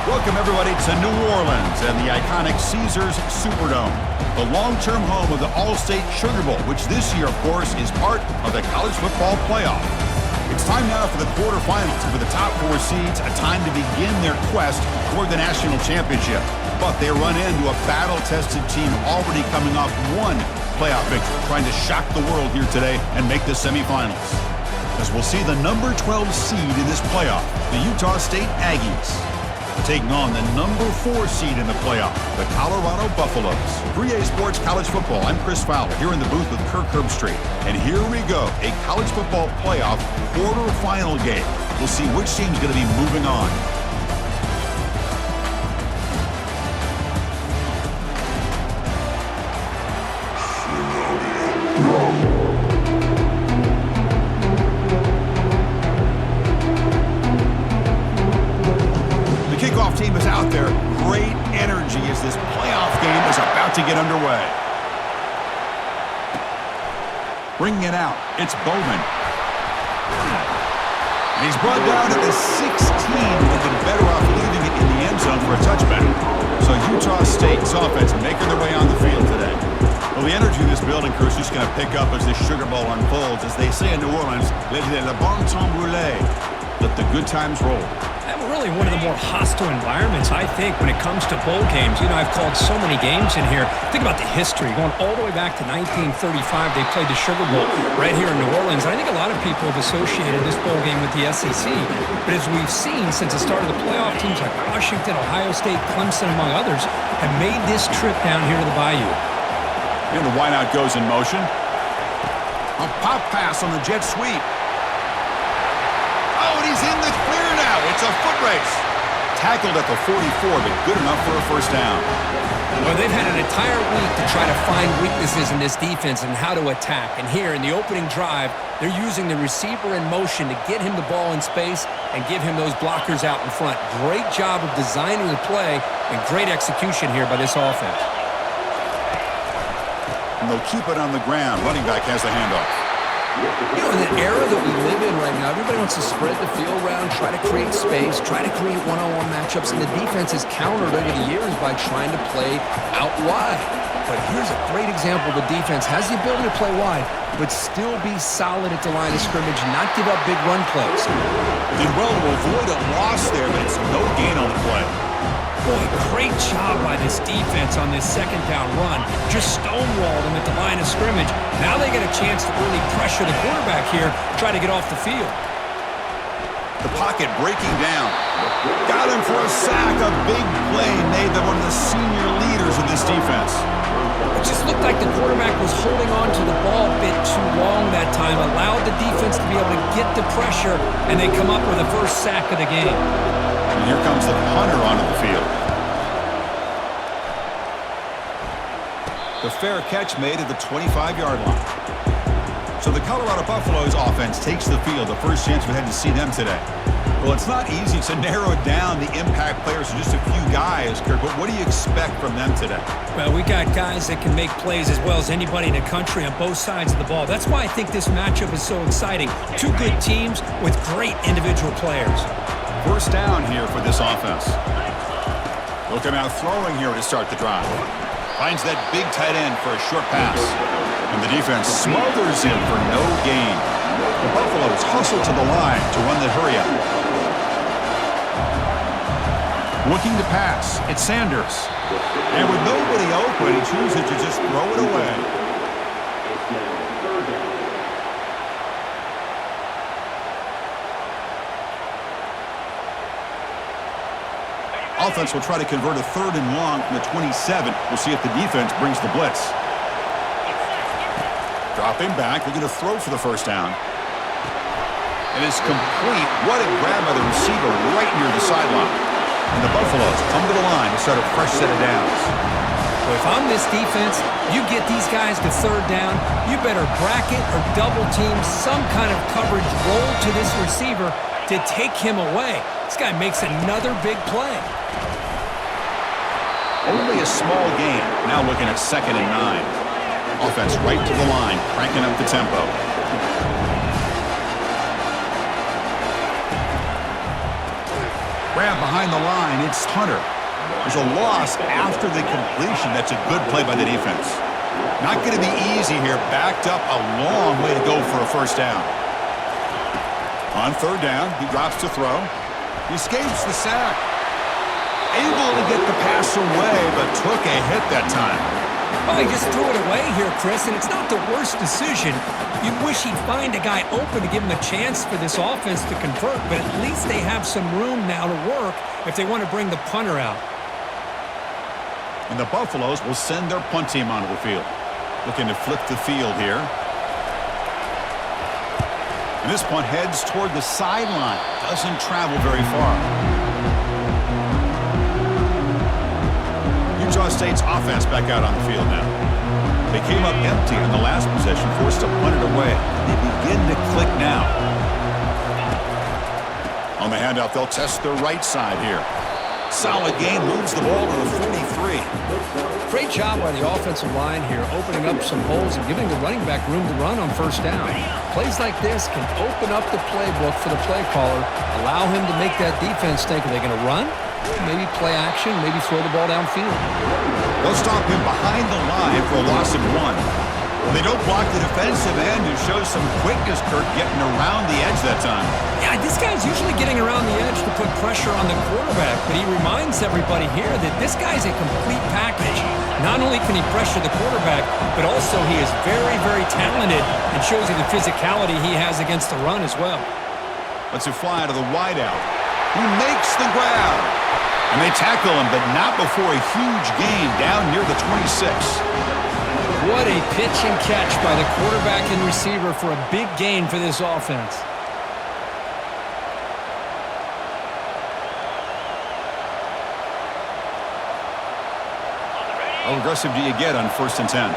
Welcome, everybody, to New Orleans and the iconic Caesars Superdome, the long-term home of the All-State Sugar Bowl, which this year, of course, is part of the college football playoff. It's time now for the quarterfinals, and for the top four seeds, a time to begin their quest toward the national championship. But they run into a battle-tested team already coming off one playoff victory, trying to shock the world here today and make the semifinals. As we'll see the number 12 seed in this playoff, the Utah State Aggies, taking on the number 4 seed in the playoff, the Colorado Buffaloes. 3A Sports College Football, I'm Chris Fowler, here in the booth with Kirk Herbstreit. And here we go, a college football playoff quarterfinal game. We'll see which team's going to be moving on. Team is out there. Great energy as this playoff game is about to get underway. Bringing it out, it's Bowman. And he's brought down at the 16. Would have been better off leaving it in the end zone for a touchback. So Utah State's offense making their way on the field today. Well, the energy in this building, crew, is just going to pick up as this Sugar Bowl unfolds. As they say in New Orleans, let le bon temps rouler. Let the good times roll. Really one of the more hostile environments, I think, when it comes to bowl games. You know, I've called so many games in here. Think about the history. Going all the way back to 1935, they played the Sugar Bowl right here in New Orleans. And I think a lot of people have associated this bowl game with the SEC. But as we've seen since the start of the playoff, teams like Washington, Ohio State, Clemson, among others, have made this trip down here to the Bayou. And the wideout goes in motion. A pop pass on the jet sweep. Oh, and he's in the clear now. It's a foot race. Tackled at the 44, but good enough for a first down. Well, they've had an entire week to try to find weaknesses in this defense and how to attack. And here in the opening drive, they're using the receiver in motion to get him the ball in space and give him those blockers out in front. Great job of designing the play and great execution here by this offense. And they'll keep it on the ground. Running back has the handoff. You know, in the era that we live in right now, everybody wants to spread the field around, try to create space, try to create one-on-one matchups, and the defense has countered over the years by trying to play out wide. But here's a great example. The defense has the ability to play wide, but still be solid at the line of scrimmage, not give up big run plays. Did well to avoid a loss there, but it's no gain on the play. Boy, great job by this defense on this second down run. Just stonewalled them at the line of scrimmage. Now they get a chance to really pressure the quarterback here, try to get off the field. The pocket breaking down. Got him for a sack. A big play made them one of the senior leaders of this defense. It just looked like the quarterback was holding on to the ball a bit too long that time, allowed the defense to be able to get the pressure, and they come up with the first sack of the game. And here comes the punter onto the field. The fair catch made at the 25-yard line. So the Colorado Buffaloes offense takes the field. The first chance we had to see them today. Well, it's not easy to narrow down the impact players to just a few guys, Kirk, but what do you expect from them today? Well, we got guys that can make plays as well as anybody in the country on both sides of the ball. That's why I think this matchup is so exciting. Two good teams with great individual players. First down here for this offense. They'll come out throwing here to start the drive. Finds that big tight end for a short pass. And the defense smothers him for no gain. The Buffaloes hustle to the line to run the hurry up. Looking to pass. It's Sanders. And with nobody open, he chooses to just throw it away. Offense will try to convert a third and long from the 27. We'll see if the defense brings the blitz. Dropping back, looking to throw for the first down. And it's complete. What a grab by the receiver right near the sideline. And the Buffaloes come to the line to start a fresh set of downs. Well, if I'm this defense, you get these guys to third down, you better bracket or double team some kind of coverage roll to this receiver to take him away. This guy makes another big play. Only a small gain. Now looking at 2nd and 9. Offense right to the line, cranking up the tempo. Grab behind the line. It's Hunter. There's a loss after the completion. That's a good play by the defense. Not going to be easy here. Backed up a long way to go for a first down. On third down, he drops to throw. He escapes the sack. Able to get the pass away, but took a hit that time. Well, he just threw it away here, Chris, and it's not the worst decision. You wish he'd find a guy open to give him a chance for this offense to convert, but at least they have some room now to work if they want to bring the punter out. And the Buffaloes will send their punt team onto the field. Looking to flip the field here. And this punt heads toward the sideline. Doesn't travel very far. Utah State's offense back out on the field now. They came up empty in the last possession, forced to punt it away. They begin to click now. On the handoff, they'll test their right side here. Solid gain, moves the ball to the 43. Great job by the offensive line here, opening up some holes and giving the running back room to run on first down. Plays like this can open up the playbook for the play caller, allow him to make that defense think, are they going to run? Maybe play action, maybe throw the ball downfield. They'll stop him behind the line for a loss of 1. They don't block the defensive end, who shows some quickness, Kirk, getting around the edge that time. Yeah, this guy's usually getting around the edge to put pressure on the quarterback, but he reminds everybody here that this guy's a complete package. Not only can he pressure the quarterback, but also he is very, very talented and shows you the physicality he has against the run as well. Lets it fly to the wideout. He makes the grab. And they tackle him, but not before a huge gain down near the 26. What a pitch and catch by the quarterback and receiver for a big gain for this offense. How aggressive do you get on 1st and 10?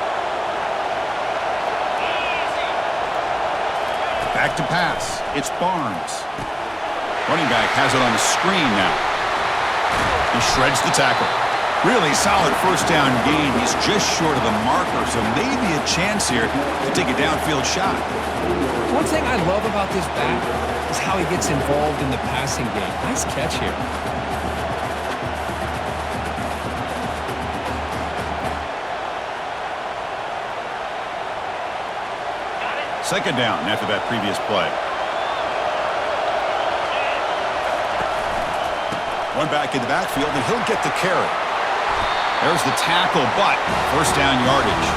Back to pass. It's Barnes. Running back has it on the screen now. He shreds the tackle. Really solid first down gain. He's just short of the marker, so maybe a chance here to take a downfield shot. One thing I love about this back is how he gets involved in the passing game. Nice catch here. Second down after that previous play. One back in the backfield, and he'll get the carry. There's the tackle, but first down yardage.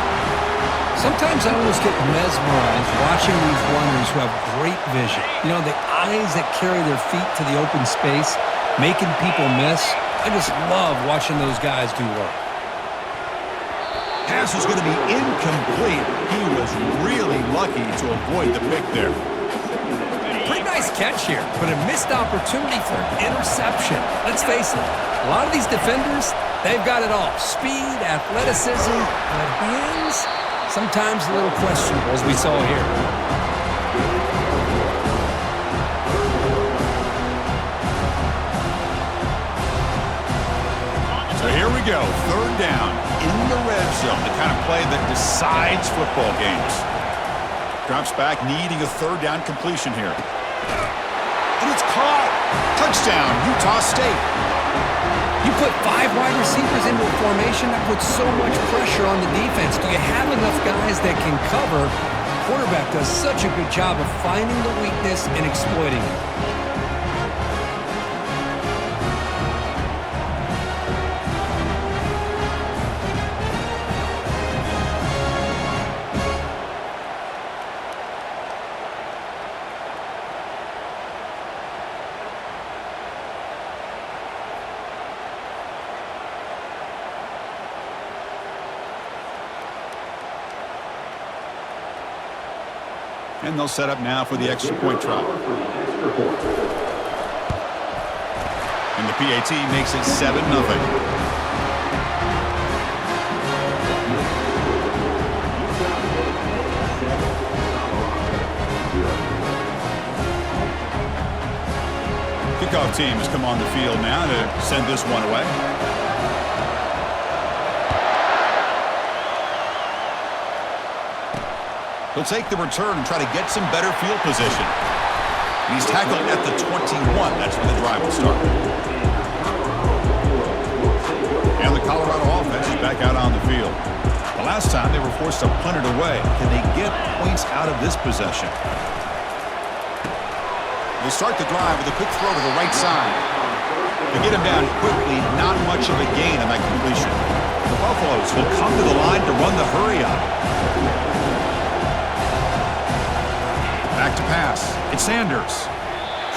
Sometimes I almost get mesmerized watching these runners who have great vision. You know, the eyes that carry their feet to the open space, making people miss. I just love watching those guys do work. Pass is going to be incomplete. He was really lucky to avoid the pick there. Pretty nice catch here, but a missed opportunity for an interception. Let's face it, a lot of these defenders, they've got it all. Speed, athleticism, but hands, sometimes a little questionable, as we saw here. So here we go, third down in the red zone, the kind of play that decides football games. Drops back, needing a third down completion here. And it's caught. Touchdown, Utah State. You put 5 wide receivers into a formation, that puts so much pressure on the defense. Do you have enough guys that can cover? The quarterback does such a good job of finding the weakness and exploiting it. And they'll set up now for the extra point try. And the PAT makes it 7-0. Kickoff team has come on the field now to send this one away. He'll take the return and try to get some better field position. And he's tackled at the 21. That's where the drive will start. last time they were forced to punt it away. Can they get points out of this possession? They start the drive with a quick throw to the right side. They get him down quickly, not much of a gain on that completion. The Buffaloes will come to the line to run the hurry up. Back to pass. It's Sanders.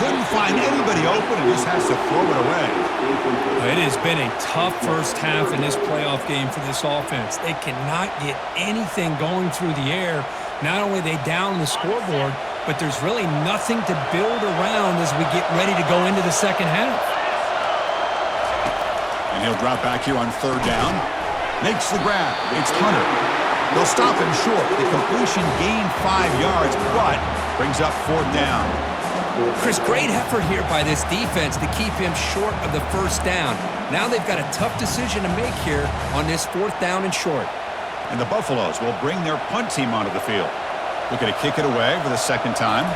Couldn't find anybody open and just has to throw it away. It has been a tough first half in this playoff game for this offense. They cannot get anything going through the air. Not only are they down the scoreboard, but there's really nothing to build around as we get ready to go into the second half. And he'll drop back here on third down. Makes the grab. It's Hunter. They'll stop him short. The completion gained 5 yards, but brings up fourth down. Chris, great effort here by this defense to keep him short of the first down. Now they've got a tough decision to make here on this fourth down and short. And the Buffaloes will bring their punt team onto the field. Looking to kick it away for the second time.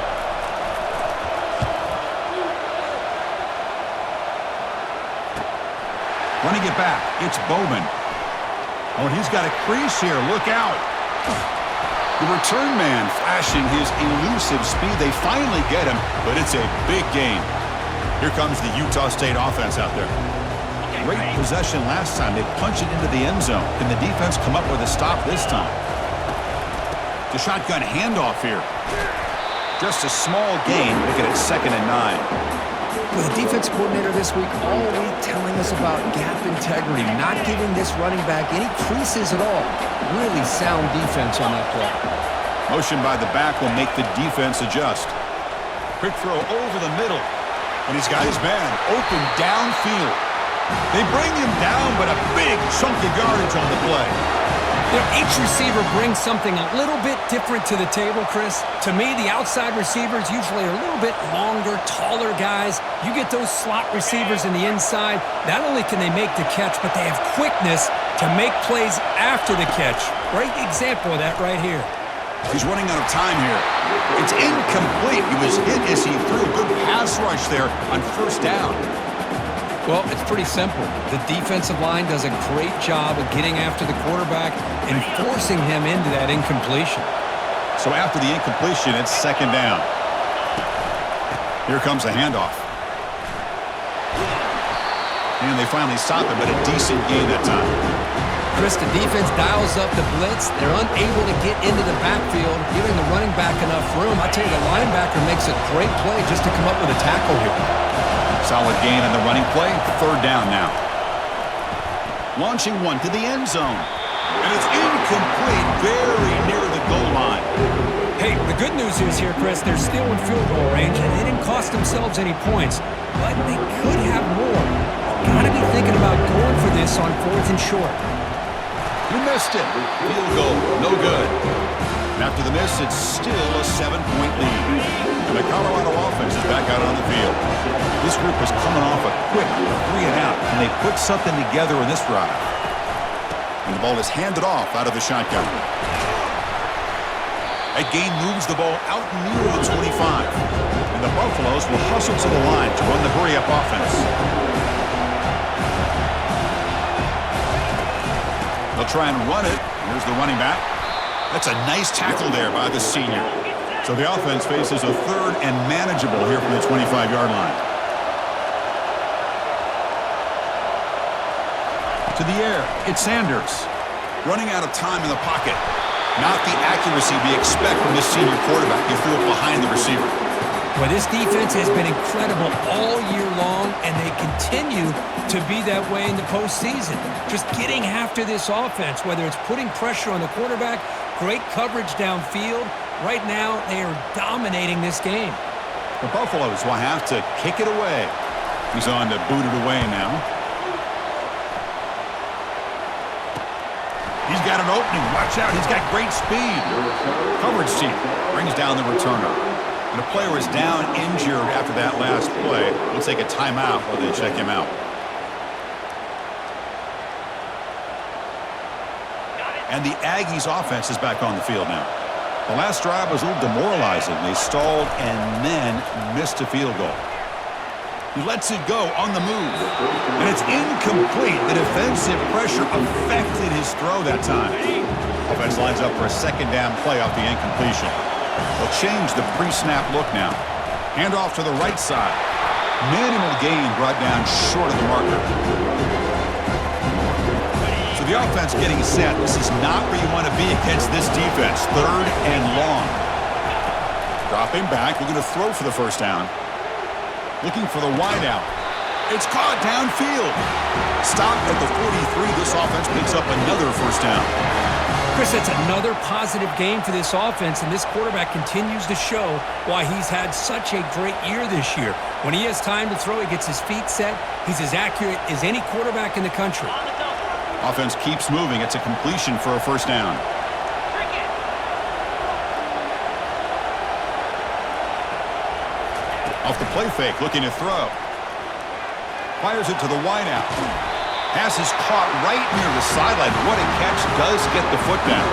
Running it back, it's Bowman. Oh, he's got a crease here. Look out. The return man flashing his elusive speed. They finally get him, but it's a big gain. Here comes the Utah State offense out there. Great possession last time. They punch it into the end zone. Can the defense come up with a stop this time? The shotgun handoff here. Just a small gain. Make it at 2nd and 9. With the defense coordinator this week all week telling us about gap integrity, not giving this running back any creases at all. Really sound defense on that play. Motion by the back will make the defense adjust. Quick throw over the middle. And he's got his man open downfield. They bring him down, but a big chunk of yardage on the play. You know, each receiver brings something a little bit different to the table, Chris. To me, the outside receivers usually are a little bit longer, taller guys. You get those slot receivers in the inside, not only can they make the catch, but they have quickness to make plays after the catch. Great example of that right here. He's running out of time here. It's incomplete. He was hit as he threw a good pass rush there on first down. Well, it's pretty simple. The defensive line does a great job of getting after the quarterback and forcing him into that incompletion. So after the incompletion, it's 2nd down. Here comes a handoff. And they finally stop him, but a decent gain that time. Chris, the defense dials up the blitz. They're unable to get into the backfield, giving the running back enough room. I tell you, the linebacker makes a great play just to come up with a tackle here. Solid gain on the running play. 3rd down now. Launching one to the end zone. And it's incomplete, very near the goal line. Hey, the good news is here, Chris, they're still in field goal range, and they didn't cost themselves any points. But they could have more. Got to be thinking about going for this on 4th and short. You missed it. Field goal, no good. And after the miss, it's still a 7-point lead. And the Colorado offense is back out on the field. This group was coming off a quick 3-and-out, and they put something together in this drive. And the ball is handed off out of the shotgun. That gain moves the ball out near the 25. And the Buffaloes will hustle to the line to run the hurry-up offense. They'll try and run it. Here's the running back. That's a nice tackle there by the senior. So the offense faces a 3rd and manageable here from the 25-yard line. To the air, it's Sanders. Running out of time in the pocket. Not the accuracy we expect from this senior quarterback. He threw it behind the receiver. Well, this defense has been incredible all year long, and they continue to be that way in the postseason. Just getting after this offense, whether it's putting pressure on the quarterback, great coverage downfield. Right now, they are dominating this game. The Buffaloes will have to kick it away. He's on to boot it away now. He's got an opening. Watch out. He's got great speed. Coverage team brings down the returner. And the player is down injured after that last play. We'll take a timeout while they check him out. And the Aggies offense is back on the field now. The last drive was a little demoralizing. They stalled and then missed a field goal. He lets it go on the move. And it's incomplete. The defensive pressure affected his throw that time. Offense lines up for a second down play off the incompletion. They'll change the pre-snap look now. Hand off to the right side. Minimal gain brought down short of the marker. So the offense getting set. This is not where you want to be against this defense. 3rd and long. Dropping back. We're going to throw for the first down. Looking for the wideout. It's caught downfield. Stop at the 43. This offense picks up another first down. Chris, that's another positive game for this offense, and this quarterback continues to show why he's had such a great year this year. When he has time to throw, he gets his feet set. He's as accurate as any quarterback in the country. Offense keeps moving. It's a completion for a first down. Off the play fake, looking to throw. Fires it to the wideout. Pass is caught right near the sideline. What a catch. Does get the foot down.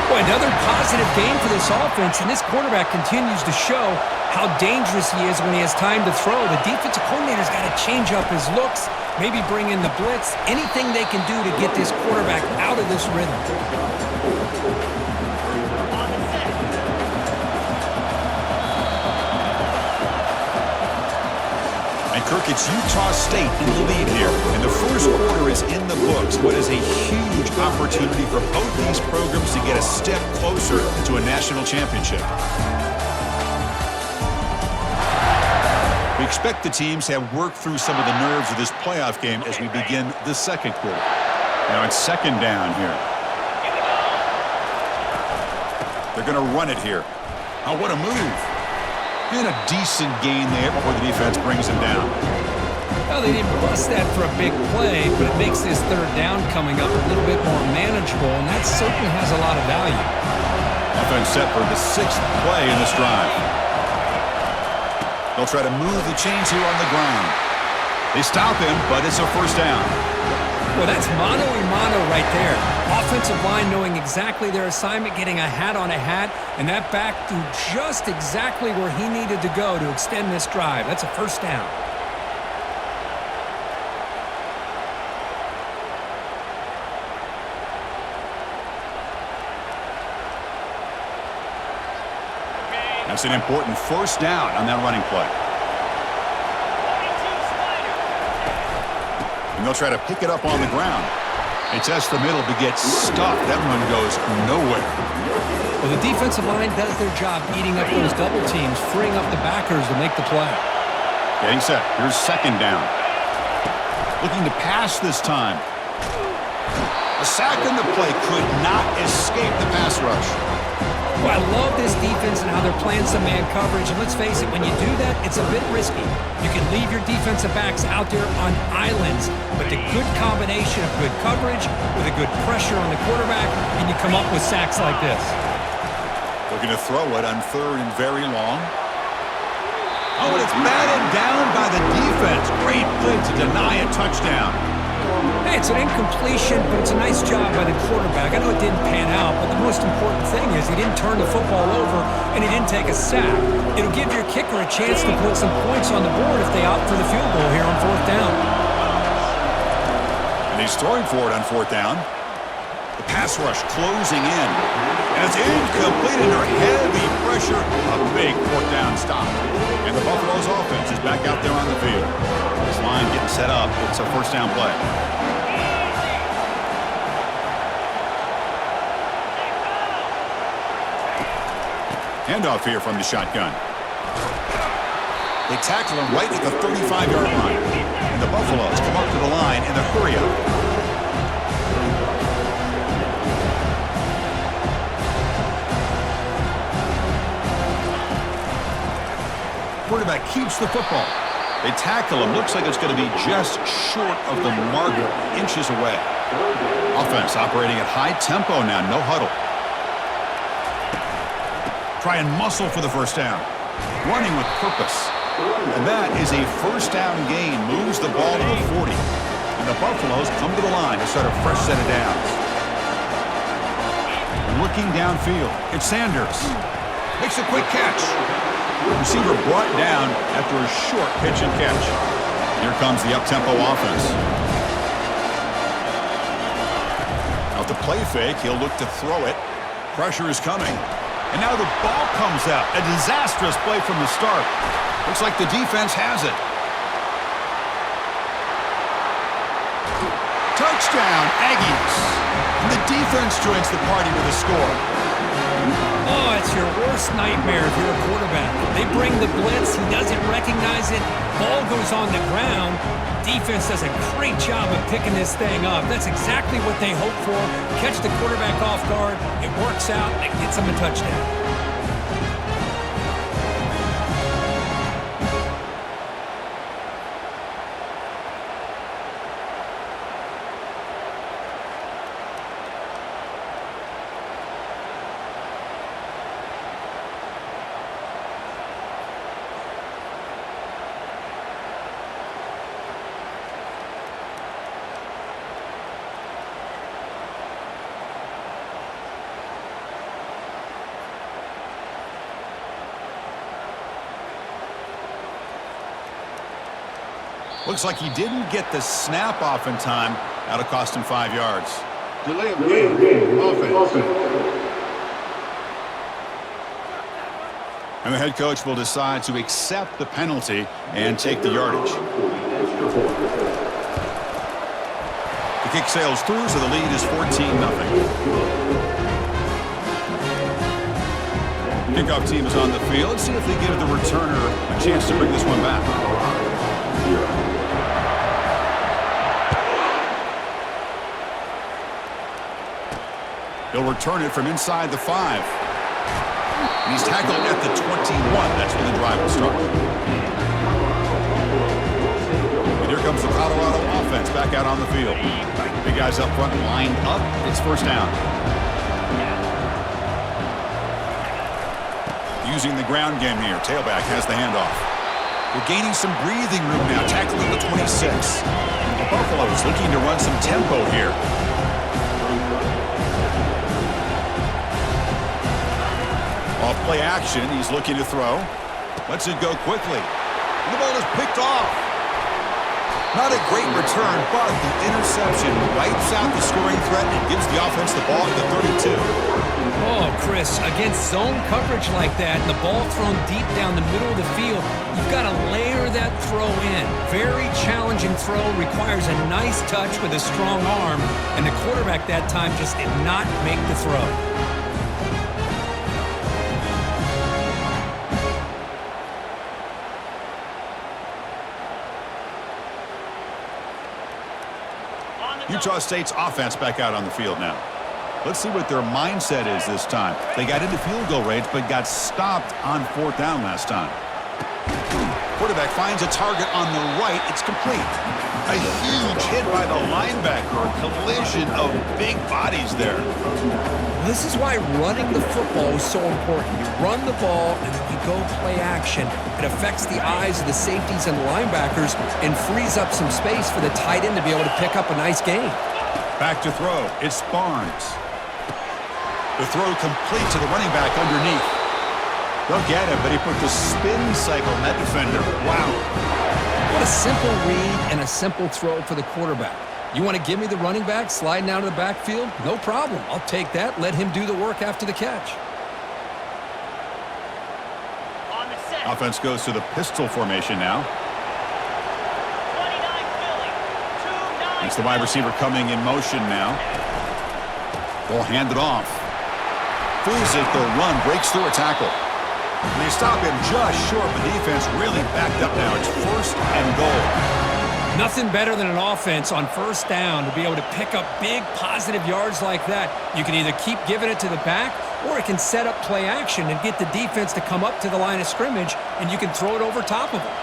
Boy, another positive game for this offense, and this quarterback continues to show how dangerous he is when he has time to throw. The defensive coordinator's got to change up his looks, maybe bring in the blitz, anything they can do to get this quarterback out of this rhythm. Kirk, it's Utah State in the lead here, and the first quarter is in the books. What is a huge opportunity for both these programs to get a step closer to a national championship. We expect the teams to have worked through some of the nerves of this playoff game as we begin the second quarter. Now it's second down here. They're going to run it here. Oh, what a move. And a decent gain there before the defense brings him down. Well, they didn't bust that for a big play, but it makes this third down coming up a little bit more manageable, and that certainly has a lot of value. Offense set for the 6th play in this drive. They'll try to move the chains here on the ground. They stop him, but it's a first down. Well, that's mano-a-mano right there. Offensive line knowing exactly their assignment, getting a hat on a hat, and that back threw just exactly where he needed to go to extend this drive. That's a first down. That's an important first down on that running play. And they'll try to pick it up on the ground. They test the middle to get stuffed. That one goes nowhere. Well, the defensive line does their job eating up those double teams, freeing up the backers to make the play. Getting set. Here's second down. Looking to pass this time. A sack in the play could not escape the pass rush. Well, I love this defense and how they're playing some man coverage. And let's face it, when you do that, it's a bit risky. You can leave your defensive backs out there on islands, but the good combination of good coverage with a good pressure on the quarterback, and you come up with sacks like this. Looking to throw it on 3rd and very long. Oh, and it's batted down by the defense. Great play to deny a touchdown. Hey, it's an incompletion, but it's a nice job by the quarterback. I know it didn't pan out, but the most important thing is he didn't turn the football over and he didn't take a sack. It'll give your kicker a chance to put some points on the board if they opt for the field goal here on 4th down. And he's throwing for it on 4th down. The pass rush closing in. And it's incomplete under heavy pressure. A big 4th down stop. And the Buffalo's offense is back out there on the field. This line getting set up. It's a first down play. Handoff here from the shotgun. They tackle him right at the 35-yard line. And the Buffaloes come up to the line in the hurry-up. Quarterback keeps the football. They tackle him. Looks like it's going to be just short of the marker, inches away. Offense operating at high tempo now, no huddle. Try and muscle for the first down. Running with purpose. And that is a first down gain. Moves the ball to the 40. And the Buffaloes come to the line to start a fresh set of downs. Looking downfield, it's Sanders. Makes a quick catch. Receiver brought down after a short pitch and catch. Here comes the up-tempo offense. Out the play fake, he'll look to throw it. Pressure is coming. And now the ball comes out. A disastrous play from the start. Looks like the defense has it. Touchdown, Aggies. And the defense joins the party with a score. Oh, it's your worst nightmare if you're a quarterback. They bring the blitz. He doesn't recognize it. Ball goes on the ground. Defense does a great job of picking this thing up. That's exactly what they hope for. Catch the quarterback off guard. It works out. It gets them a touchdown. Looks like he didn't get the snap off in time. That'll cost him 5 yards. Delay of game. Offense. And the head coach will decide to accept the penalty and take the yardage. The kick sails through, so the lead is 14-0. Kickoff team is on the field. Let's see if they give the returner a chance to bring this one back. He'll return it from inside the 5. And he's tackled at the 21. That's where the drive will start. And here comes the Colorado offense back out on the field. Big guys up front lined up. It's first down. Using the ground game here. Tailback has the handoff. We're gaining some breathing room now. Tackling the 26. The Buffaloes looking to run some tempo here. Off play action, he's looking to throw. Lets it go quickly. And the ball is picked off. Not a great return, but the interception wipes out the scoring threat and gives the offense the ball at the 32. Oh, Chris, against zone coverage like that and the ball thrown deep down the middle of the field, you've got to layer that throw in. Very challenging throw, requires a nice touch with a strong arm, and the quarterback that time just did not make the throw. Utah State's offense back out on the field now. Let's see what their mindset is this time. They got into field goal range, but got stopped on 4th down last time. Quarterback finds a target on the right. It's complete. A huge hit by the linebacker. A collision of big bodies there. This is why running the football is so important. You run the ball and then you go play action. It affects the eyes of the safeties and linebackers and frees up some space for the tight end to be able to pick up a nice gain. Back to throw. It's Barnes. The throw complete to the running back underneath. They'll get him, but he put the spin cycle on that defender. Wow. What a simple read and a simple throw for the quarterback. You want to give me the running back sliding out of the backfield? No problem. I'll take that. Let him do the work after the catch. Offense goes to the pistol formation now. It's the wide receiver coming in motion now. Ball handed off. Physical run, breaks through a tackle. And they stop him just short. The defense really backed up now. It's 1st and goal. Nothing better than an offense on 1st down to be able to pick up big positive yards like that. You can either keep giving it to the back, or it can set up play action and get the defense to come up to the line of scrimmage, and you can throw it over top of them.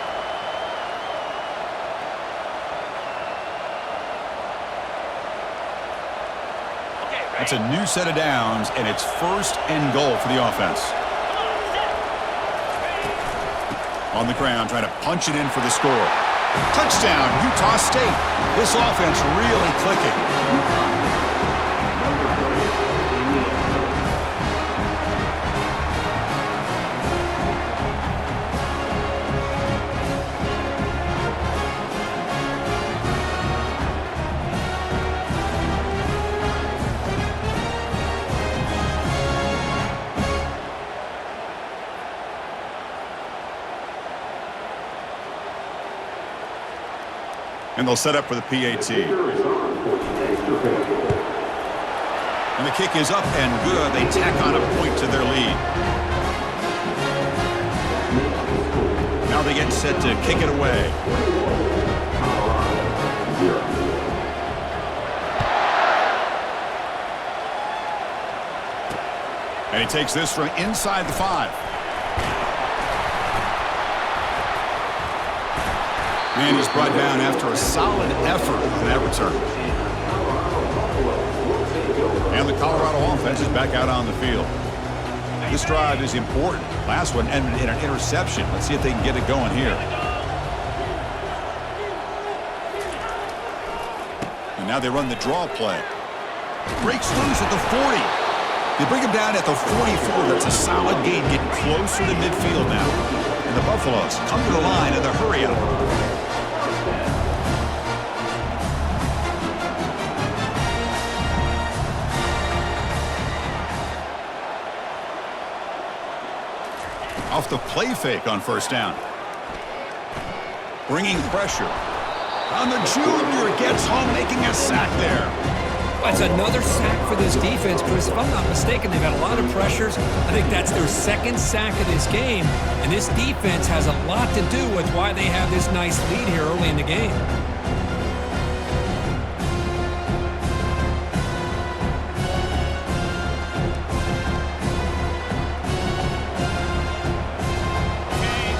It's a new set of downs, and it's 1st and goal for the offense. On the ground, trying to punch it in for the score. Touchdown, Utah State. This offense really clicking. And they'll set up for the PAT. And the kick is up and good. They tack on a point to their lead. Now they get set to kick it away. And he takes this from inside the 5. And he's brought down after a solid effort on that return. And the Colorado offense is back out on the field. This drive is important. Last one ended in an interception. Let's see if they can get it going here. And now they run the draw play. Breaks loose at the 40. They bring him down at the 44. That's a solid gain, getting closer to midfield now. And the Buffaloes come to the line in the hurry-up. Off the play fake on first down. Bringing pressure. On the junior, gets home, making a sack there. That's another sack for this defense, Chris. If I'm not mistaken, they've had a lot of pressures. I think that's their second sack of this game. And this defense has a lot to do with why they have this nice lead here early in the game.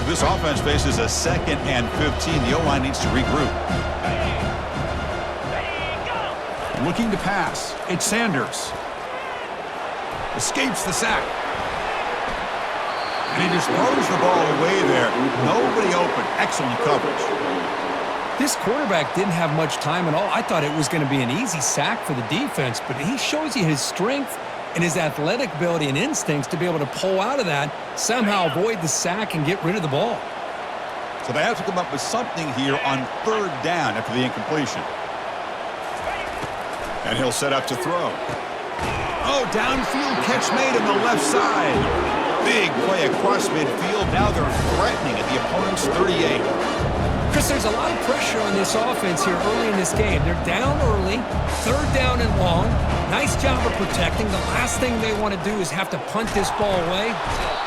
This offense faces a 2nd and 15. The O-line needs to regroup. Looking to pass. It's Sanders. Escapes the sack. And he just throws the ball away there. Nobody open. Excellent coverage. This quarterback didn't have much time at all. I thought it was going to be an easy sack for the defense, but he shows you his strength and his athletic ability and instincts to be able to pull out of that, somehow avoid the sack and get rid of the ball. So they have to come up with something here on 3rd down after the incompletion. And he'll set up to throw. Oh, downfield catch made on the left side. Big play across midfield. Now they're threatening at the opponent's 38. Chris, there's a lot of pressure on this offense here early in this game. They're down early, 3rd down and long. Nice job of protecting. The last thing they want to do is have to punt this ball away.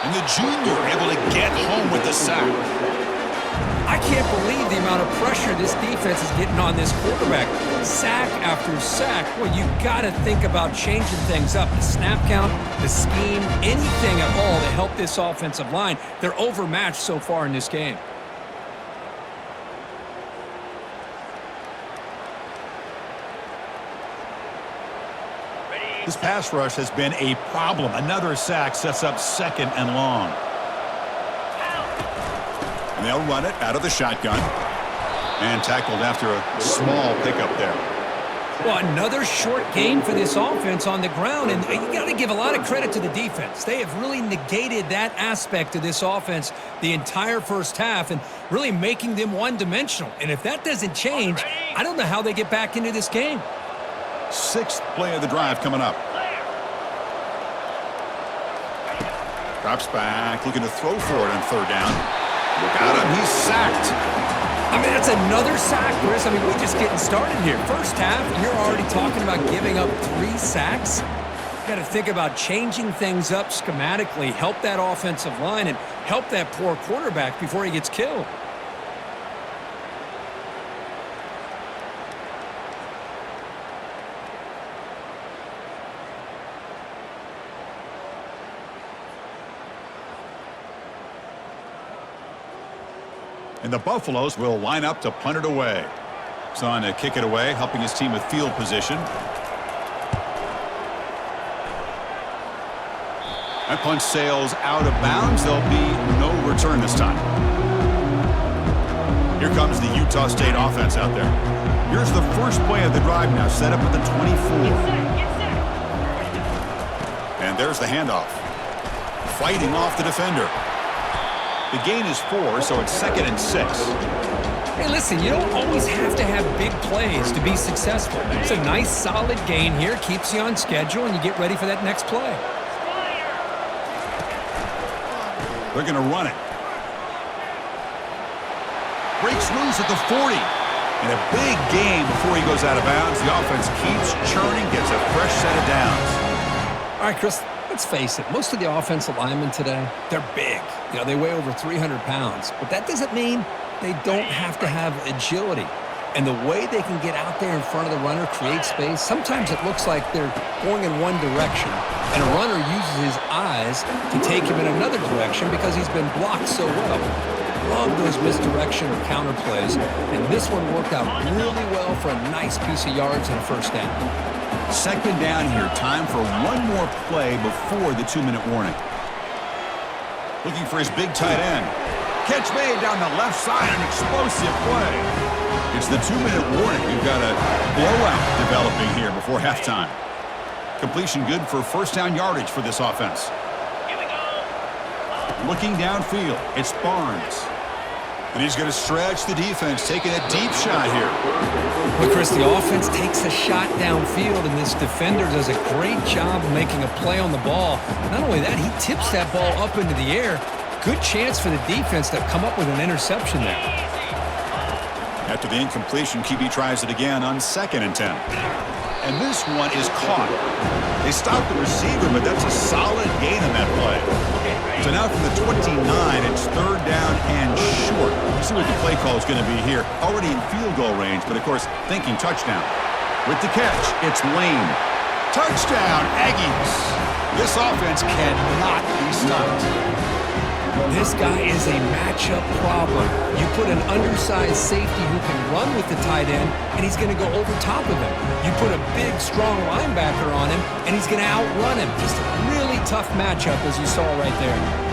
And the junior able to get home with the sack. I can't believe the amount of pressure this defense is getting on this quarterback. Sack after sack. Well, you got to think about changing things up. The snap count, the scheme, anything at all to help this offensive line. They're overmatched so far in this game. This pass rush has been a problem. Another sack sets up 2nd and long. And they'll run it out of the shotgun. And tackled after a small pickup there. Well, another short gain for this offense on the ground, and you got to give a lot of credit to the defense. They have really negated that aspect of this offense the entire first half and really making them one-dimensional. And if that doesn't change, I don't know how they get back into this game. 6th play of the drive coming up. Drops back, looking to throw for it on 3rd down. Got him, he's sacked. I mean, that's another sack, Chris. I mean, we're just getting started here. First half, and you're already talking about giving up 3 sacks. Got to think about changing things up schematically, help that offensive line, and help that poor quarterback before he gets killed. And the Buffaloes will line up to punt it away. Son to kick it away, helping his team with field position. That punt sails out of bounds. There'll be no return this time. Here comes the Utah State offense out there. Here's the first play of the drive now, set up at the 24. And there's the handoff. Fighting off the defender. The gain is 4, so it's 2nd and 6. Hey, listen, you don't always have to have big plays to be successful. It's a nice, solid gain here. Keeps you on schedule, and you get ready for that next play. They're going to run it. Breaks loose at the 40. And a big game before he goes out of bounds. The offense keeps churning, gets a fresh set of downs. All right, Chris, let's face it. Most of the offensive linemen today, they're big. They weigh over 300 pounds. But that doesn't mean they don't have to have agility. And the way they can get out there in front of the runner, create space, sometimes it looks like they're going in one direction, and a runner uses his eyes to take him in another direction because he's been blocked so well. Love those misdirection or counter plays, and this one worked out really well for a nice piece of yards and a first down. Second down here. Time for one more play before the 2-minute warning. Looking for his big tight end. Catch made down the left side, an explosive play. It's the 2-minute warning. We've got a blowout developing here before halftime. Completion good for first down yardage for this offense. Here we go. Looking downfield, it's Barnes. And he's going to stretch the defense, taking a deep shot here. Well, Chris, the offense takes a shot downfield, and this defender does a great job of making a play on the ball. Not only that, he tips that ball up into the air. Good chance for the defense to come up with an interception there. After the incompletion, QB tries it again on 2nd and 10. And this one is caught. They stopped the receiver, but that's a solid gain on that play. So now from the 29, it's 3rd down and short. Let's see what the play call is going to be here. Already in field goal range, but of course, thinking touchdown. With the catch, it's Lane. Touchdown, Aggies. This offense cannot be stopped. This guy is a matchup problem. You put an undersized safety who can run with the tight end, and he's going to go over top of him. You put a big, strong linebacker on him, and he's going to outrun him. Just a really tough matchup, as you saw right there.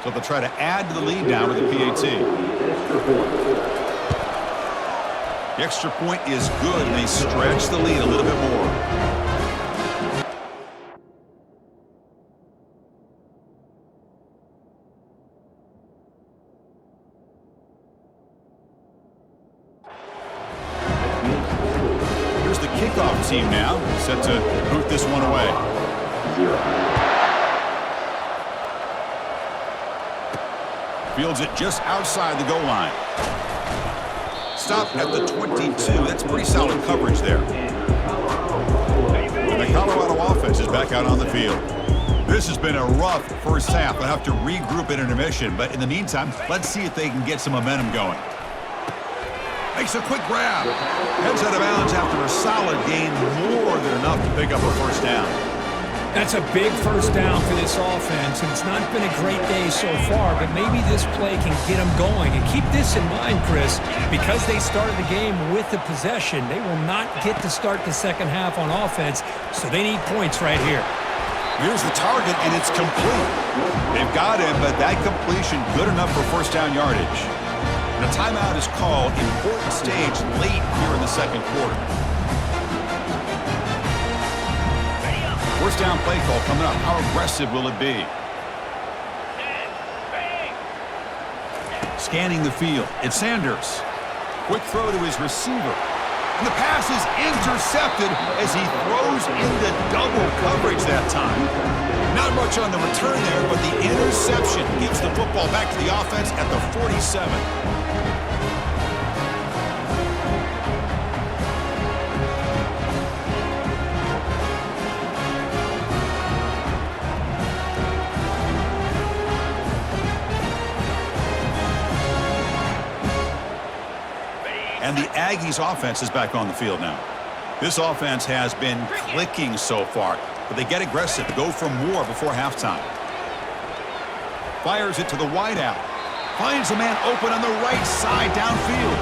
So they'll try to add to the lead now with the PAT. The extra point is good, and they stretch the lead a little bit more. Here's the kickoff team now, set to boot this one away. Fields it just outside the goal line. Stop at the 22. That's pretty solid coverage there. And the Colorado offense is back out on the field. This has been a rough first half. They'll have to regroup at intermission. But in the meantime, let's see if they can get some momentum going. Makes a quick grab. Heads out of bounds after a solid gain, more than enough to pick up a first down. That's a big first down for this offense, and it's not been a great day so far, but maybe this play can get them going. And keep this in mind, Chris, because they started the game with the possession, they will not get to start the second half on offense, so they need points right here. Here's the target, and it's complete. They've got him, but that completion good enough for first down yardage. And a timeout is called, important stage late here in the second quarter. First down play call coming up. How aggressive will it be? Scanning the field. It's Sanders. Quick throw to his receiver. And the pass is intercepted as he throws into double coverage that time. Not much on the return there, but the interception gives the football back to the offense at the 47. And the Aggies offense is back on the field now. This offense has been clicking so far, but they get aggressive, go for more before halftime. Fires it to the wideout. Finds a man open on the right side downfield.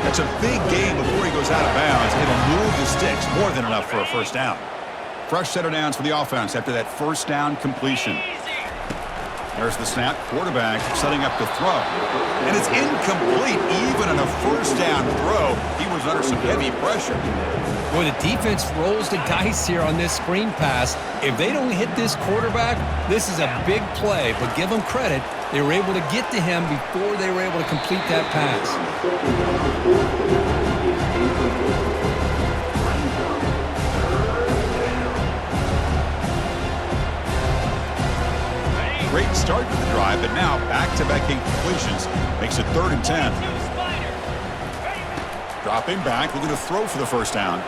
That's a big gain before he goes out of bounds. It'll move the sticks, more than enough for a first down. Fresh set of downs for the offense after that first down completion. There's the snap. Quarterback setting up to throw. And it's incomplete. Even on a first down throw, he was under some heavy pressure. Boy, the defense rolls the dice here on this screen pass. If they don't hit this quarterback, this is a big play. But give them credit. They were able to get to him before they were able to complete that pass. Great start to the drive, but now back-to-back incompletions makes it 3rd and 10. Dropping back, looking to throw for the first down.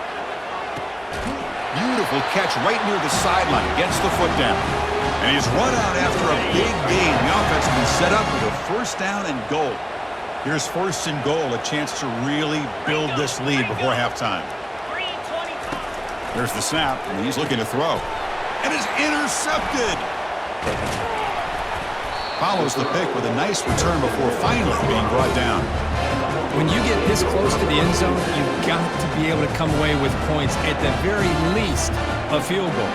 Beautiful catch right near the sideline. Gets the foot down. And he's run out after a big gain. The offense will be set up with a first down and goal. Here's 1st and goal, a chance to really build this lead before halftime. There's the snap, and he's looking to throw. And it's intercepted. Follows the pick with a nice return before finally being brought down. When you get this close to the end zone, you've got to be able to come away with points, at the very least, a field goal.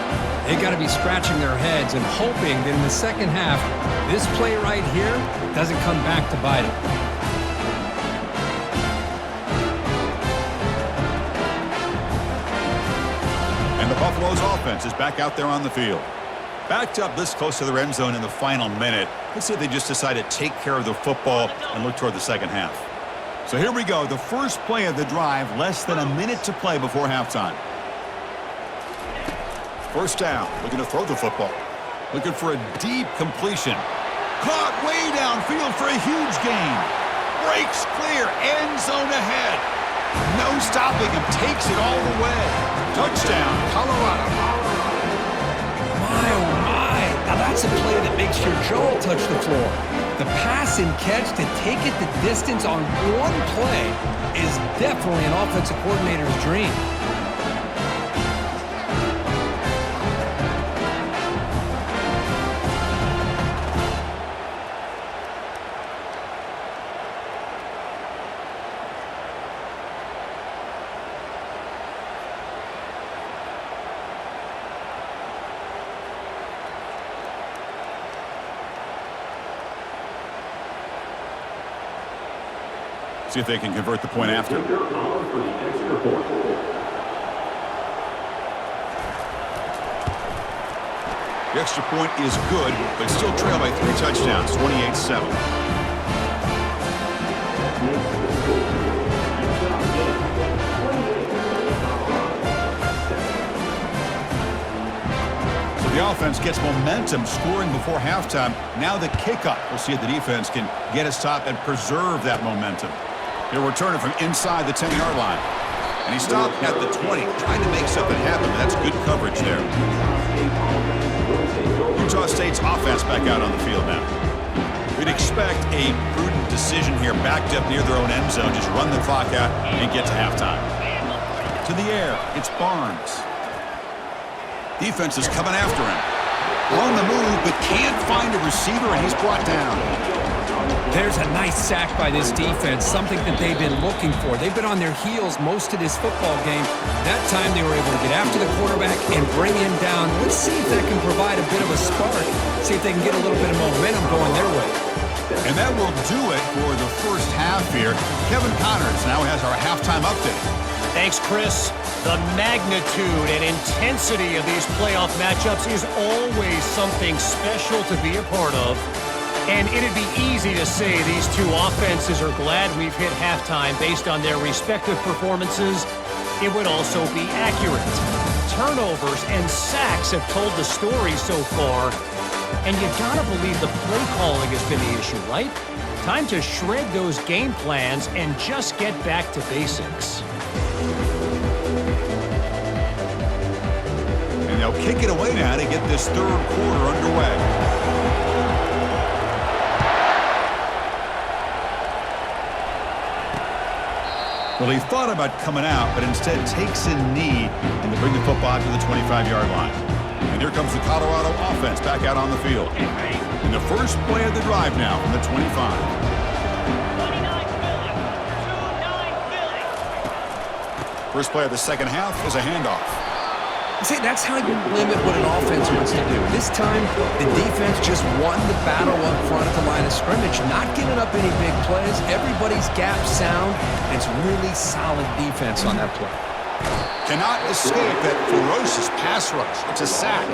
They've got to be scratching their heads and hoping that in the second half, this play right here doesn't come back to bite them. And the Buffalo's offense is back out there on the field. Backed up this close to their end zone in the final minute. Let's see if they just decide to take care of the football and look toward the second half. So here we go, the first play of the drive, less than a minute to play before halftime. First down, looking to throw the football. Looking for a deep completion. Caught way downfield for a huge gain. Breaks clear, end zone ahead. No stopping him, takes it all the way. Touchdown, Colorado. My, oh my. Now that's a play that makes your jaw touch the floor. The pass and catch to take it the distance on one play is definitely an offensive coordinator's dream. See if they can convert the point after. The extra point is good, but still trailed by 3 touchdowns, 28-7. So the offense gets momentum, scoring before halftime. Now the kickoff. We'll see if the defense can get a stop and preserve that momentum. He'll return it from inside the 10-yard line. And he stopped at the 20, trying to make something happen. That's good coverage there. Utah State's offense back out on the field now. We'd expect a prudent decision here, backed up near their own end zone. Just run the clock out and get to halftime. To the air, it's Barnes. Defense is coming after him. On the move, but can't find a receiver, and he's brought down. There's a nice sack by this defense, something that they've been looking for. They've been on their heels most of this football game. That time they were able to get after the quarterback and bring him down. Let's see if that can provide a bit of a spark, see if they can get a little bit of momentum going their way. And that will do it for the first half here. Kevin Connors now has our halftime update. Thanks, Chris. The magnitude and intensity of these playoff matchups is always something special to be a part of. And it'd be easy to say these two offenses are glad we've hit halftime based on their respective performances. It would also be accurate. Turnovers and sacks have told the story so far. And you gotta believe the play calling has been the issue, right? Time to shred those game plans and just get back to basics. And they'll kick it away now to get this third quarter underway. Well, he thought about coming out, but instead takes a knee and to bring the football to the 25-yard line. And here comes the Colorado offense back out on the field. In the first play of the drive now from the 25. 29 Philly. First play of the second half is a handoff. See, that's how you limit what an offense wants to do. This time, the defense just won the battle up front at the line of scrimmage, not giving up any big plays. Everybody's gap sound, and it's really solid defense on that play. Cannot escape that ferocious pass rush. It's a sack.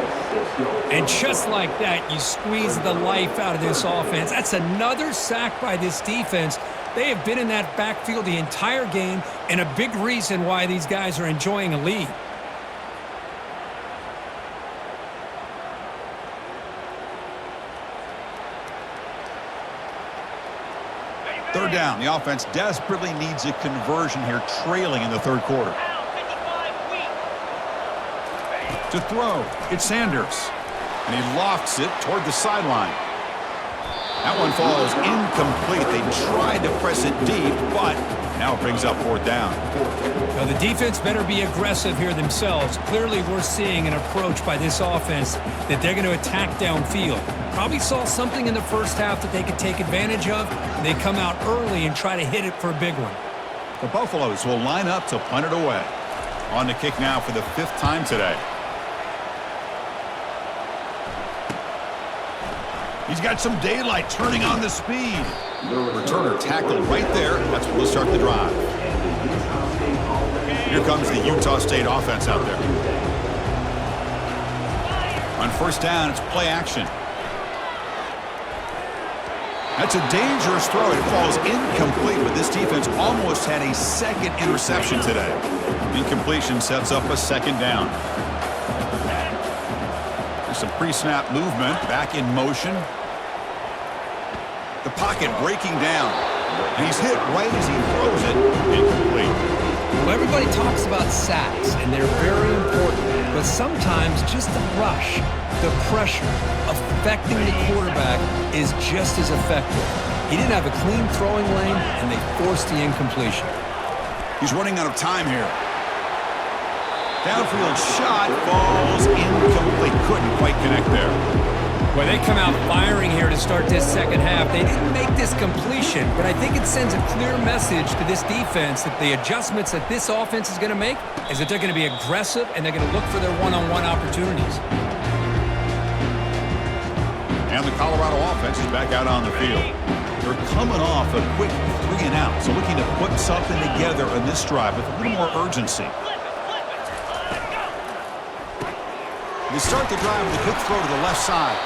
And just like that, you squeeze the life out of this offense. That's another sack by this defense. They have been in that backfield the entire game, and a big reason why these guys are enjoying a lead. Third down. The offense desperately needs a conversion here, trailing in the third quarter. To throw, it's Sanders. And he lofts it toward the sideline. That one falls incomplete. They tried to press it deep, but now it brings up fourth down. Now the defense better be aggressive here themselves. Clearly we're seeing an approach by this offense that they're going to attack downfield. Probably saw something in the first half that they could take advantage of. They come out early and try to hit it for a big one. The Buffaloes will line up to punt it away. On the kick now for the fifth time today. He's got some daylight, turning on the speed. Returner tackled right there. That's what will start the drive. Here comes the Utah State offense out there. On first down, it's play action. That's a dangerous throw. It falls incomplete, but this defense almost had a second interception today. Incompletion sets up a second down. There's some pre-snap movement, back in motion. The pocket breaking down. And he's hit right as he throws it. Incomplete. Well, everybody talks about sacks, and they're very important. But sometimes just the rush, the pressure, affecting the quarterback is just as effective. He didn't have a clean throwing lane, and they forced the incompletion. He's running out of time here. Downfield shot falls incomplete. Couldn't quite connect there. Well, they come out firing here to start this second half. They didn't make this completion, but I think it sends a clear message to this defense that the adjustments that this offense is going to make is that they're going to be aggressive and they're going to look for their one-on-one opportunities. And the Colorado offense is back out on the field. They're coming off a quick 3 and out, so looking to put something together in this drive with a little more urgency. They start the drive with a quick throw to the left side.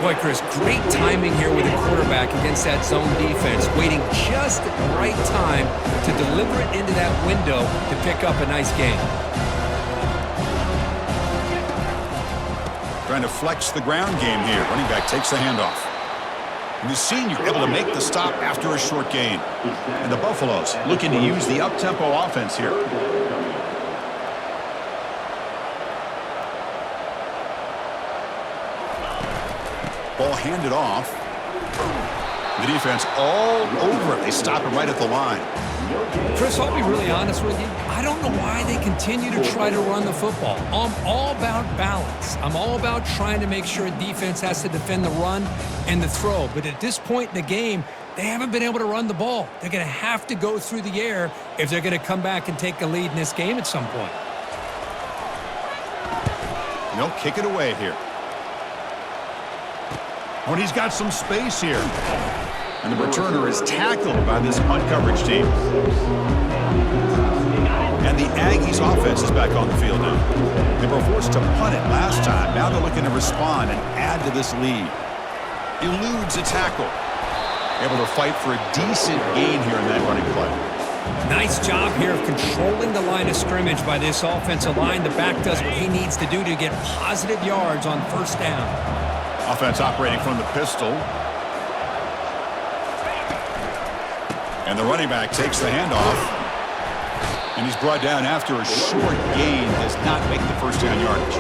Boy, Chris, great timing here with the quarterback against that zone defense, waiting just at the right time to deliver it into that window to pick up a nice gain. Trying to flex the ground game here. Running back takes the handoff. And the senior able to make the stop after a short gain. And the Buffaloes looking to use the up-tempo offense here. Ball handed off. The defense all over it. They stop it right at the line. Chris, I'll be really honest with you. I don't know why they continue to try to run the football. I'm all about balance. I'm all about trying to make sure a defense has to defend the run and the throw. But at this point in the game, they haven't been able to run the ball. They're going to have to go through the air if they're going to come back and take a lead in this game at some point. They'll kick it away here. Oh, and he's got some space here. And the returner is tackled by this punt coverage team. And the Aggies offense is back on the field now. They were forced to punt it last time. Now they're looking to respond and add to this lead. Eludes a tackle. Able to fight for a decent gain here in that running play. Nice job here of controlling the line of scrimmage by this offensive line. The back does what he needs to do to get positive yards on first down. Offense operating from the pistol. And the running back takes the handoff. And he's brought down after a short gain. Does not make the first down yardage.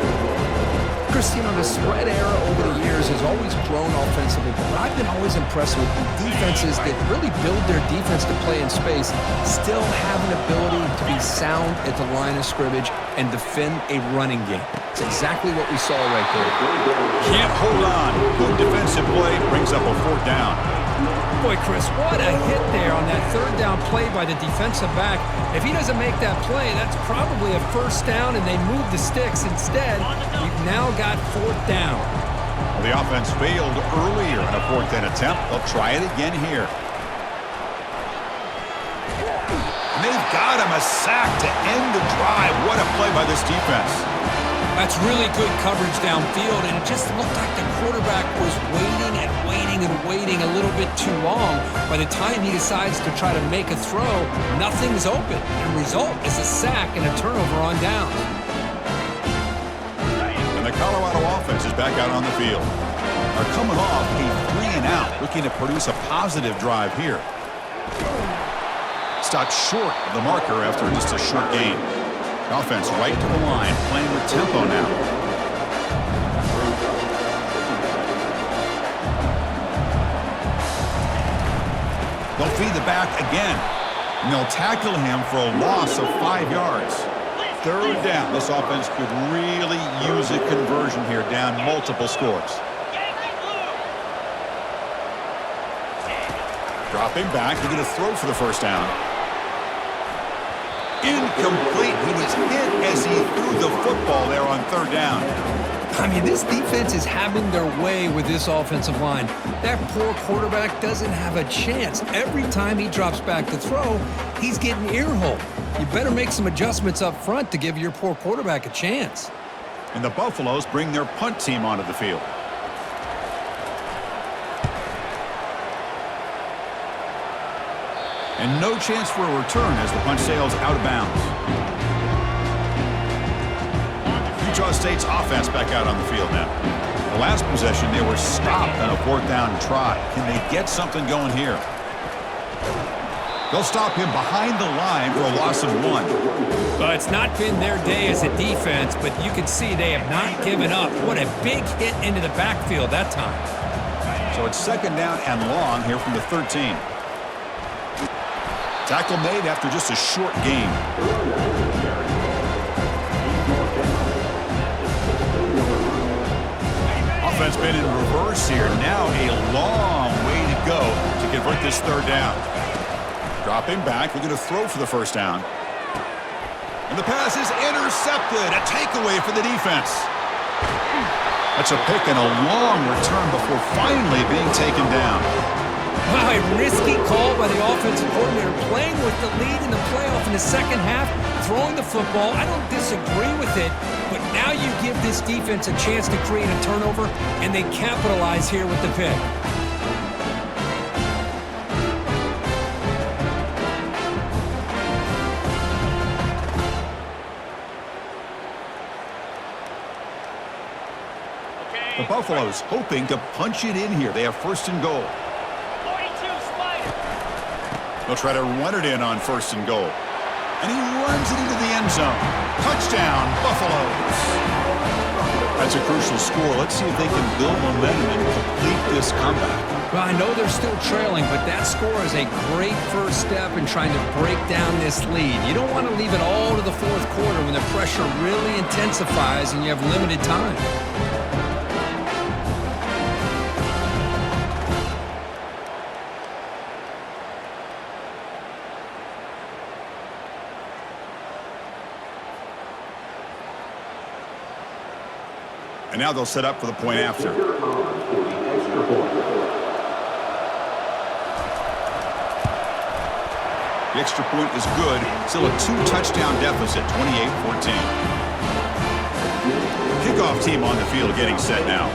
Christine, the spread era over the years has always grown offensively, but what I've been always impressed with defenses that really build their defense to play in space still have an ability to be sound at the line of scrimmage and defend a running game. It's exactly what we saw right there. Can't hold on. Good defensive play brings up a fourth down. Boy, Chris, what a hit there on that third down play by the defensive back. If he doesn't make that play, that's probably a first down, and they move the sticks. Instead, you've now got fourth down. Well, the offense failed earlier on a fourth down attempt. They'll try it again here. And they've got him a sack to end the drive. What a play by this defense. That's really good coverage downfield, and it just looked like the quarterback was waiting and waiting and waiting a little bit too long. By the time he decides to try to make a throw, nothing's open. And the result is a sack and a turnover on downs. And the Colorado offense is back out on the field. They're coming off a 3-and-out, looking to produce a positive drive here. Stopped short of the marker after just a short gain. Offense right to the line, playing with tempo now. They'll feed the back again, and they'll tackle him for a loss of 5 yards. Third down. This offense could really use a conversion here, down multiple scores. Dropping back, he get a throw for the first down. Incomplete. He was hit as he threw the football there on third down. I mean, this defense is having their way with this offensive line. That poor quarterback doesn't have a chance. Every time he drops back to throw, he's getting earholed. You better make some adjustments up front to give your poor quarterback a chance. And the Buffaloes bring their punt team onto the field. And no chance for a return as the punt sails out of bounds. Utah State's offense back out on the field now. The last possession, they were stopped on a fourth down try. Can they get something going here? They'll stop him behind the line for a loss of 1. Well, it's not been their day as a defense, but you can see they have not given up. What a big hit into the backfield that time. So it's second down and long here from the 13. Tackle made after just a short gain. Offense been in reverse here. Now a long way to go to convert this third down. Dropping back, looking to throw for the first down. And the pass is intercepted. A takeaway for the defense. That's a pick and a long return before finally being taken down. Wow, a risky call by the offensive coordinator, playing with the lead in the playoff in the second half, throwing the football. I don't disagree with it, but now you give this defense a chance to create a turnover, and they capitalize here with the pick. The Buffaloes hoping to punch it in here. They have first and goal. They'll try to run it in on first and goal. And he runs it into the end zone. Touchdown, Buffaloes. That's a crucial score. Let's see if they can build momentum and complete this comeback. Well, I know they're still trailing, but that score is a great first step in trying to break down this lead. You don't want to leave it all to the fourth quarter when the pressure really intensifies and you have limited time. And now they'll set up for the point after. The extra point is good. Still a 2-touchdown deficit, 28-14. Kickoff team on the field getting set now.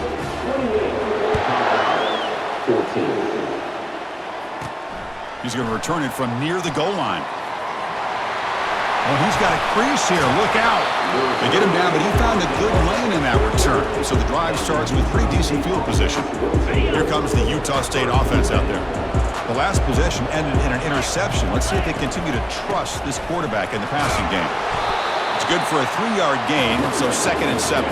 He's going to return it from near the goal line. Oh, he's got a crease here. Look out. They get him down, but he found a good lane in that return. So the drive starts with pretty decent field position. Here comes the Utah State offense out there. The last possession ended in an interception. Let's see if they continue to trust this quarterback in the passing game. It's good for a 3-yard gain, so 2nd and 7.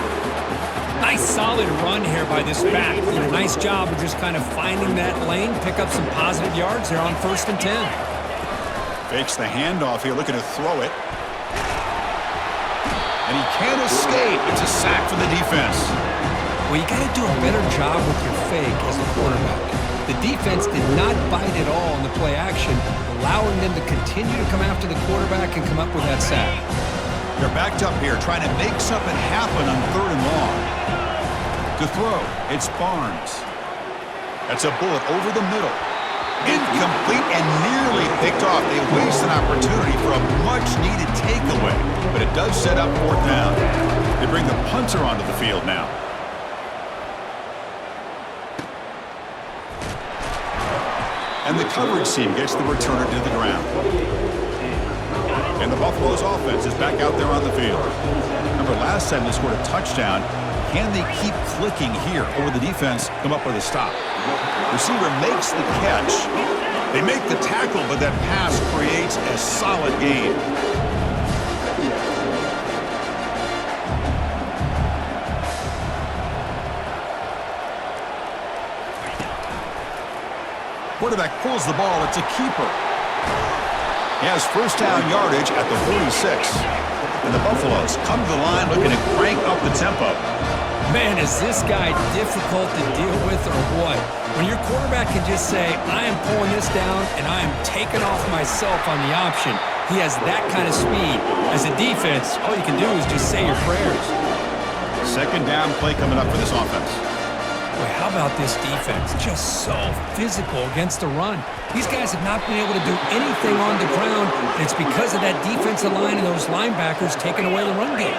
Nice solid run here by this back. Did a nice job of just kind of finding that lane, pick up some positive yards there on 1st and 10. Fakes the handoff here, looking to throw it. And he can't escape. It's a sack for the defense. Well, you got to do a better job with your fake as the quarterback. The defense did not bite at all in the play action, allowing them to continue to come after the quarterback and come up with that sack. They're backed up here trying to make something happen on 3rd and long. To throw, it's Barnes. That's a bullet over the middle. Incomplete and nearly picked off. They waste an opportunity for a much-needed takeaway, but it does set up 4th down. They bring the punter onto the field now. And the coverage team gets the returner to the ground. And the Buffalo's offense is back out there on the field. Remember, last time they scored a touchdown. Can they keep clicking here, or will the defense come up with a stop? Receiver makes the catch. They make the tackle, but that pass creates a solid gain. Quarterback pulls the ball. It's a keeper. He has 1st down yardage at the 46. And the Buffaloes come to the line looking to crank up the tempo. Man, is this guy difficult to deal with or what? When your quarterback can just say, I am pulling this down and I am taking off myself on the option, he has that kind of speed. As a defense, all you can do is just say your prayers. 2nd down play coming up for this offense. Boy, how about this defense? Just so physical against the run. These guys have not been able to do anything on the ground, and it's because of that defensive line and those linebackers taking away the run game.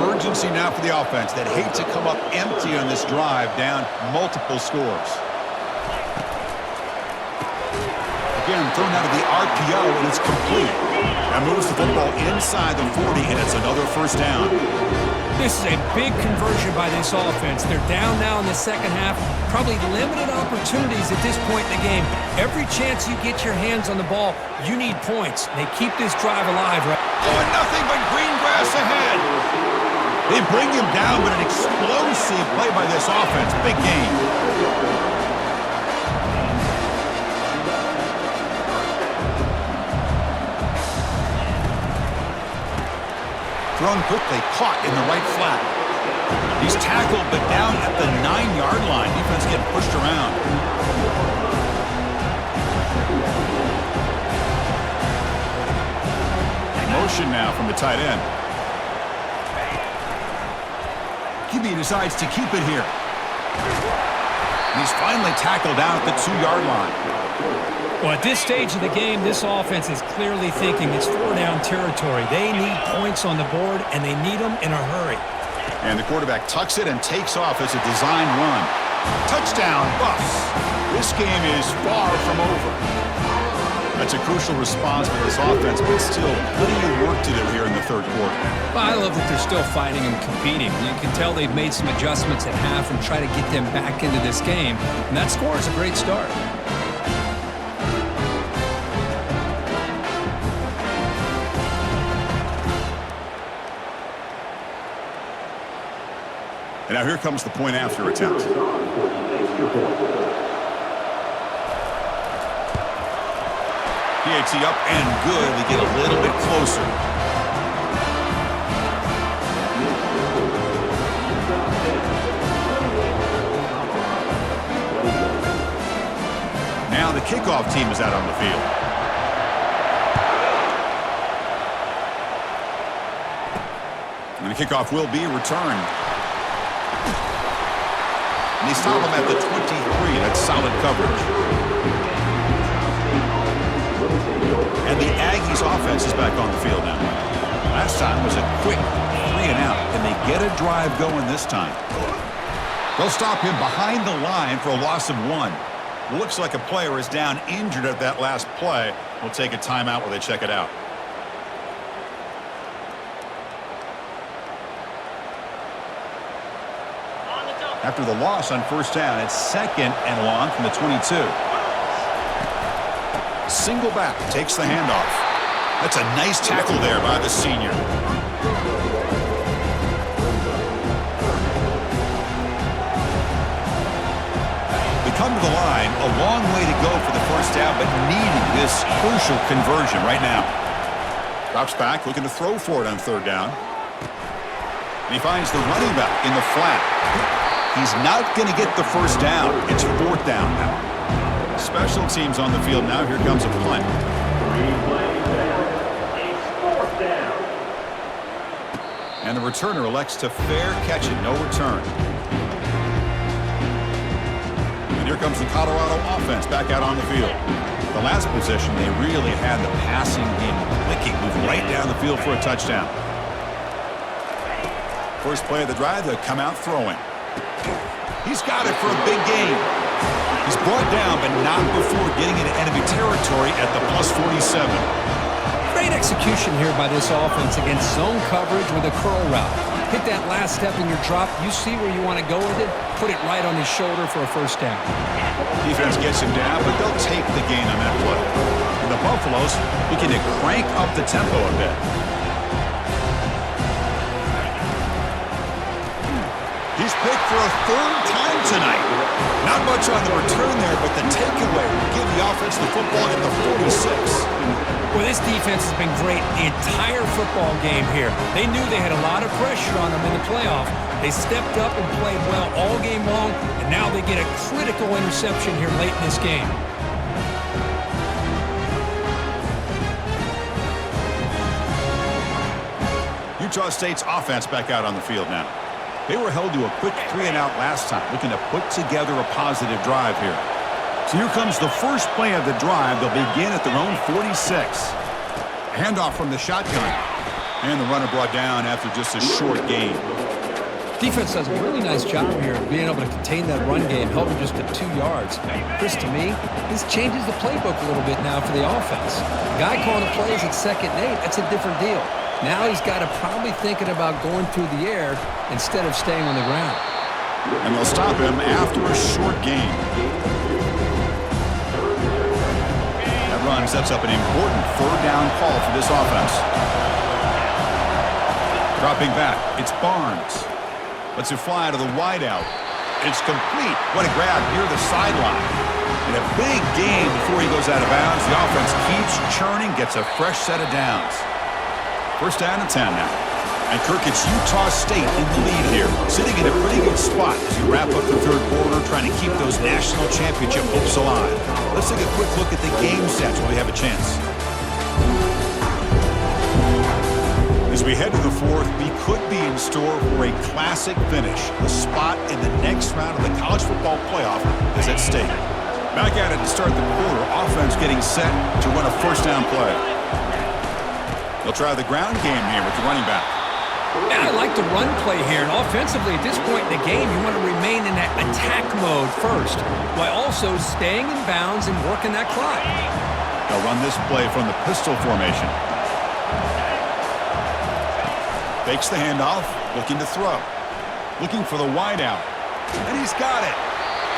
Urgency now for the offense that hate to come up empty on this drive, down multiple scores. Again, thrown out of the RPO, and it's complete. That moves the football inside the 40, and it's another 1st down. This is a big conversion by this offense. They're down now in the 2nd half. Probably limited opportunities at this point in the game. Every chance you get your hands on the ball, you need points. They keep this drive alive, right? Oh, and nothing but green grass ahead. They bring him down, but an explosive play by this offense. Big game. Thrown quickly, caught in the right flat. He's tackled, but down at the 9-yard line. Defense getting pushed around. Motion now from the tight end. QB decides to keep it here. And he's finally tackled down at the 2-yard line. Well, at this stage of the game, this offense is clearly thinking it's 4-down territory. They need points on the board, and they need them in a hurry. And the quarterback tucks it and takes off as a design run. Touchdown, Buffs. This game is far from over. That's a crucial response for this offense, but still plenty of work to do here in the 3rd quarter. Well, I love that they're still fighting and competing. You can tell they've made some adjustments at half and try to get them back into this game. And that score is a great start. And now here comes the point after attempt. PAT up and good. They get a little bit closer. Now the kickoff team is out on the field. And the kickoff will be returned. And they stop him at the 23. That's solid coverage. And the Aggies offense is back on the field now. Last time was a quick 3-and-out. Can they get a drive going this time? They'll stop him behind the line for a loss of 1. Looks like a player is down injured at that last play. We'll take a timeout while they check it out. After the loss on 1st down, it's 2nd and long from the 22. Single back, takes the handoff. That's a nice tackle there by the senior. They come to the line, a long way to go for the 1st down, but needing this crucial conversion right now. Drops back, looking to throw for it on 3rd down. And he finds the running back in the flat. He's not going to get the first down. It's fourth down now. Special teams on the field now. Here comes a punt. And the returner elects to fair catch it. No return. And here comes the Colorado offense back out on the field. The last possession, they really had the passing game clicking. Moved right down the field for a touchdown. First play of the drive, they'll come out throwing. He's got it for a big gain. He's brought down, but not before getting into enemy territory at the plus 47. Great execution here by this offense against zone coverage with a curl route. Hit that last step in your drop. You see where you want to go with it. Put it right on his shoulder for a first down. Defense gets him down, but they'll take the gain on that play. And the Buffaloes looking to crank up the tempo a bit. He's picked for a third time tonight. Not much on the return there, but the takeaway will give the offense the football at the 46. Well, this defense has been great the entire football game here. They knew they had a lot of pressure on them in the playoff. They stepped up and played well all game long, and now they get a critical interception here late in this game. Utah State's offense back out on the field now. They were held to a quick 3-and-out last time, looking to put together a positive drive here. So here comes the first play of the drive. They'll begin at their own 46. Handoff from the shotgun. And the runner brought down after just a short gain. Defense does a really nice job here of being able to contain that run game, held him just at 2 yards. Chris, to me, this changes the playbook a little bit now for the offense. The guy calling the plays at 2nd and 8, that's a different deal. Now he's got to probably thinking about going through the air instead of staying on the ground. And they'll stop him after a short gain. That run sets up an important third down call for this offense. Dropping back, it's Barnes. Lets it fly to the wideout. It's complete. What a grab near the sideline. And a big gain before he goes out of bounds. The offense keeps churning, gets a fresh set of downs. First down and 10 now. And Kirk, it's Utah State in the lead here, sitting in a pretty good spot as we wrap up the third quarter, trying to keep those national championship hopes alive. Let's take a quick look at the game stats while we have a chance. As we head to the fourth, we could be in store for a classic finish. The spot in the next round of the college football playoff is at stake. Back at it to start the quarter, offense getting set to run a first down play. They'll try the ground game here with the running back. Yeah, I like the run play here. And offensively, at this point in the game, you want to remain in that attack mode first, while also staying in bounds and working that clock. They'll run this play from the pistol formation. Fakes the handoff, looking to throw. Looking for the wideout. And he's got it.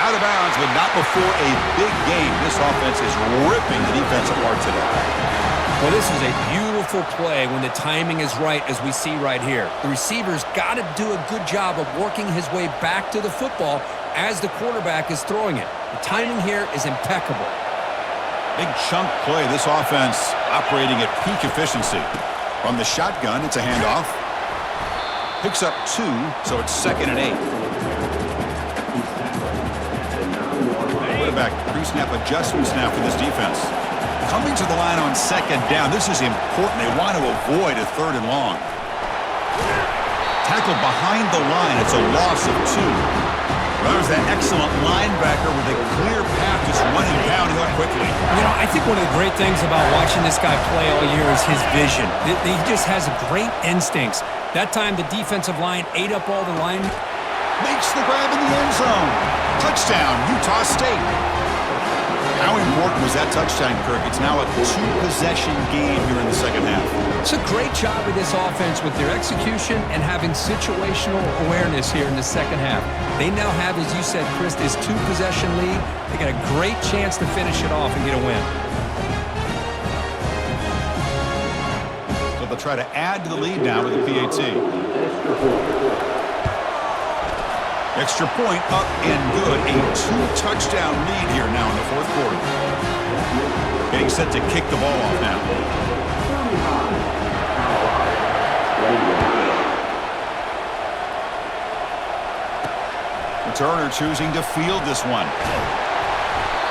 Out of bounds, but not before a big game. This offense is ripping the defense apart today. Well, this is a beautiful play when the timing is right, as we see right here. The receiver's got to do a good job of working his way back to the football as the quarterback is throwing it. The timing here is impeccable. Big chunk play. This offense operating at peak efficiency. From the shotgun, it's a handoff. Picks up 2, so it's 2nd and 8. Quarterback pre-snap adjustments now for this defense. Coming to the line on 2nd down. This is important. They want to avoid a 3rd and long. Tackled behind the line. It's a loss of 2. Well, there's that excellent linebacker with a clear path just running down here quickly. You know, I think one of the great things about watching this guy play all year is his vision. He just has great instincts. That time, the defensive line ate up all the line. Makes the grab in the end zone. Touchdown, Utah State. How important was that touchdown, Kirk? It's now a 2-possession game here in the second half. It's a great job of this offense with their execution and having situational awareness here in the second half. They now have, as you said, Chris, this 2-possession lead. They got a great chance to finish it off and get a win. So they'll try to add to the lead now with the PAT. Extra point up and good. A 2-touchdown lead here now in the fourth quarter. Getting set to kick the ball off now. returner choosing to field this one.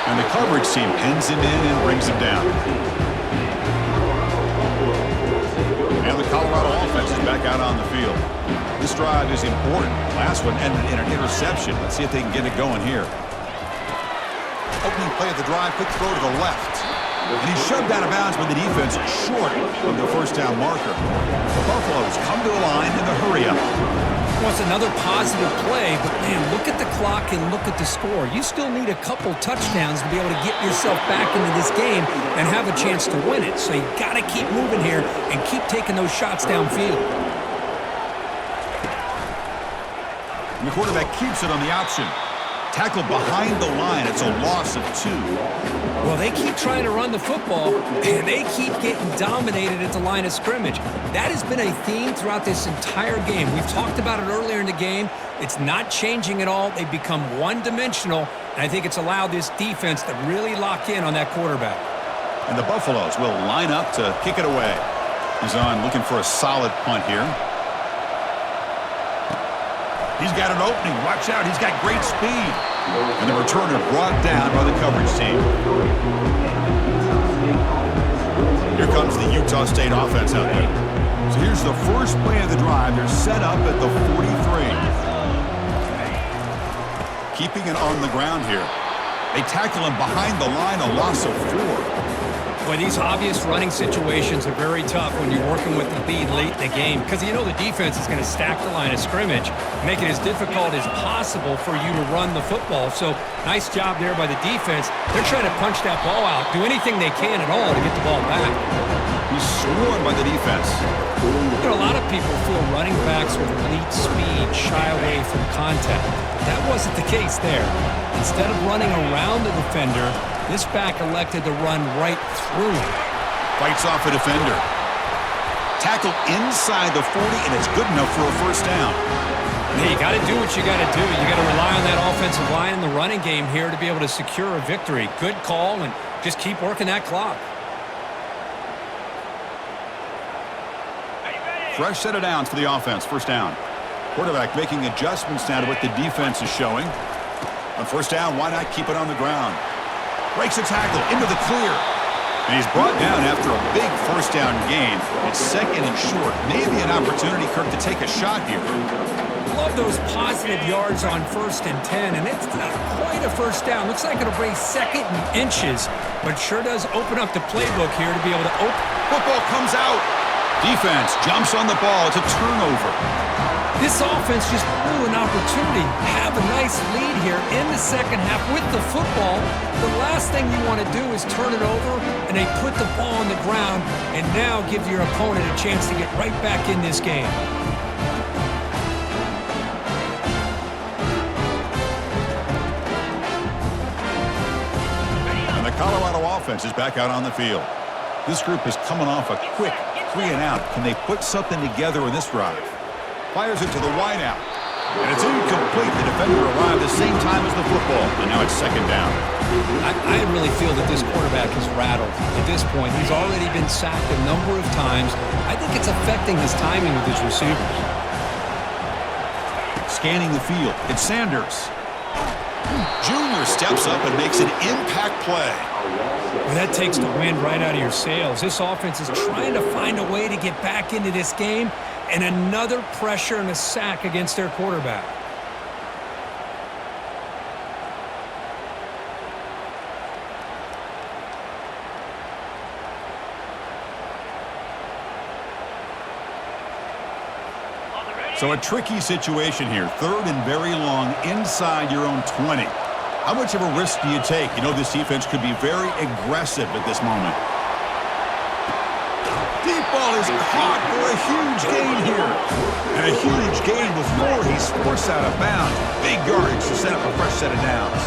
And the coverage team pins him in and brings him down. And the Colorado offense is back out on the field. This drive is important. Last one ended in an interception. Let's see if they can get it going here. Opening play of the drive, quick throw to the left. And he's shoved out of bounds with the defense short of the first down marker. The Buffaloes come to the line in the hurry-up. Well, it's another positive play, but man, look at the clock and look at the score. You still need a couple touchdowns to be able to get yourself back into this game and have a chance to win it. So you got to keep moving here and keep taking those shots downfield. And the quarterback keeps it on the option. Tackle behind the line. It's a loss of 2. Well, they keep trying to run the football, and they keep getting dominated at the line of scrimmage. That has been a theme throughout this entire game. We've talked about it earlier in the game. It's not changing at all. They've become one-dimensional, and I think it's allowed this defense to really lock in on that quarterback. And the Buffaloes will line up to kick it away. He's on looking for a solid punt here. He's got an opening. Watch out. He's got great speed. And the returner brought down by the coverage team. Here comes the Utah State offense out there. So here's the first play of the drive. They're set up at the 43. Keeping it on the ground here. They tackle him behind the line, a loss of 4. Boy, these obvious running situations are very tough when you're working with the lead late in the game because you know the defense is going to stack the line of scrimmage, make it as difficult as possible for you to run the football. So nice job there by the defense. They're trying to punch that ball out, do anything they can at all to get the ball back. He's swarmed by the defense. You know, a lot of people feel running backs with elite speed shy away from contact. But that wasn't the case there. Instead of running around the defender, this back elected to run right through him. Fights off a defender. Tackle inside the 40, and it's good enough for a first down. Hey, you got to do what you got to do. You got to rely on that offensive line in the running game here to be able to secure a victory. Good call, and just keep working that clock. Fresh set of downs for the offense. First down. Quarterback making adjustments now to what the defense is showing. On first down, why not keep it on the ground? Breaks a tackle into the clear. And he's brought down after a big first down gain. It's second and short. Maybe an opportunity, Kirk, to take a shot here. Love those positive yards on 1st and 10, and it's not quite a first down. Looks like it'll bring second and inches, but sure does open up the playbook here to be able to open. Football comes out. Defense jumps on the ball. It's a turnover. This offense just blew an opportunity. Have a nice lead here in the second half with the football. The last thing you want to do is turn it over, and they put the ball on the ground and now give your opponent a chance to get right back in this game. And the Colorado offense is back out on the field. This group is coming off a quick 3-and-out. Can they put something together in this drive? Fires it to the wideout. And it's incomplete. The defender arrived the same time as the football. And now it's second down. I really feel that this quarterback is rattled at this point. He's already been sacked a number of times. I think it's affecting his timing with his receivers. Scanning the field. It's Sanders. Junior steps up and makes an impact play. Well, that takes the wind right out of your sails. This offense is trying to find a way to get back into this game, and another pressure and a sack against their quarterback. So a tricky situation here. 3rd and very long inside your own 20. How much of a risk do you take? You know this defense could be very aggressive at this moment. Deep ball is caught for a huge gain here. And a huge gain before he's forced out of bounds. Big yardage to set up a fresh set of downs.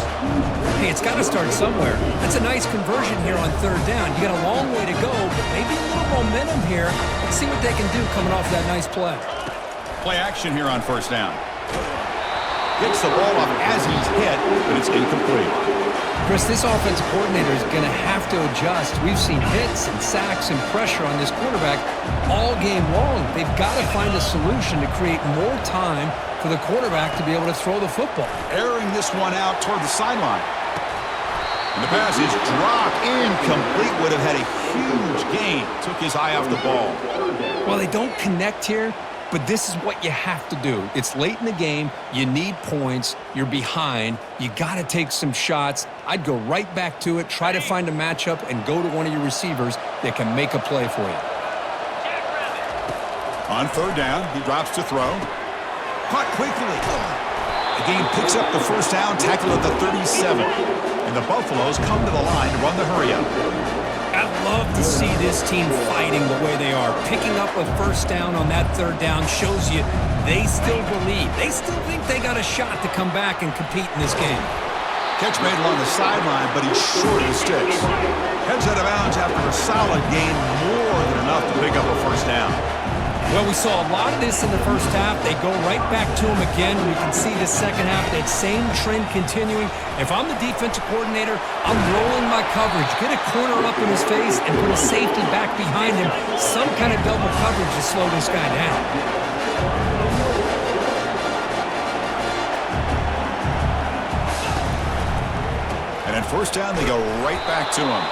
Hey, it's got to start somewhere. That's a nice conversion here on 3rd down. You got a long way to go, but maybe a little momentum here. Let's see what they can do coming off that nice play. Play action here on first down. Gets the ball off as he's hit, but it's incomplete. Chris, this offensive coordinator is going to have to adjust. We've seen hits and sacks and pressure on this quarterback all game long. They've got to find a solution to create more time for the quarterback to be able to throw the football. Airing this one out toward the sideline. And the pass is dropped. Incomplete. Would have had a huge gain. Took his eye off the ball. Well, they don't connect here, but this is what you have to do. It's late in the game. You need points. You're behind. You got to take some shots. I'd go right back to it, try to find a matchup, and go to one of your receivers that can make a play for you. On third down, he drops to throw. Caught quickly. The game picks up the first down, tackle at the 37. And the Buffaloes come to the line to run the hurry-up. I love to see this team fighting the way they are. Picking up a first down on that third down shows you they still believe. They still think they got a shot to come back and compete in this game. Catch made along the sideline, but he's short of the sticks. Heads out of bounds after a solid gain, more than enough to pick up a first down. Well, we saw a lot of this in the first half. They go right back to him again. We can see the second half, that same trend continuing. If I'm the defensive coordinator, I'm rolling my coverage. Get a corner up in his face and put a safety back behind him. Some kind of double coverage to slow this guy down. And at first down, they go right back to him.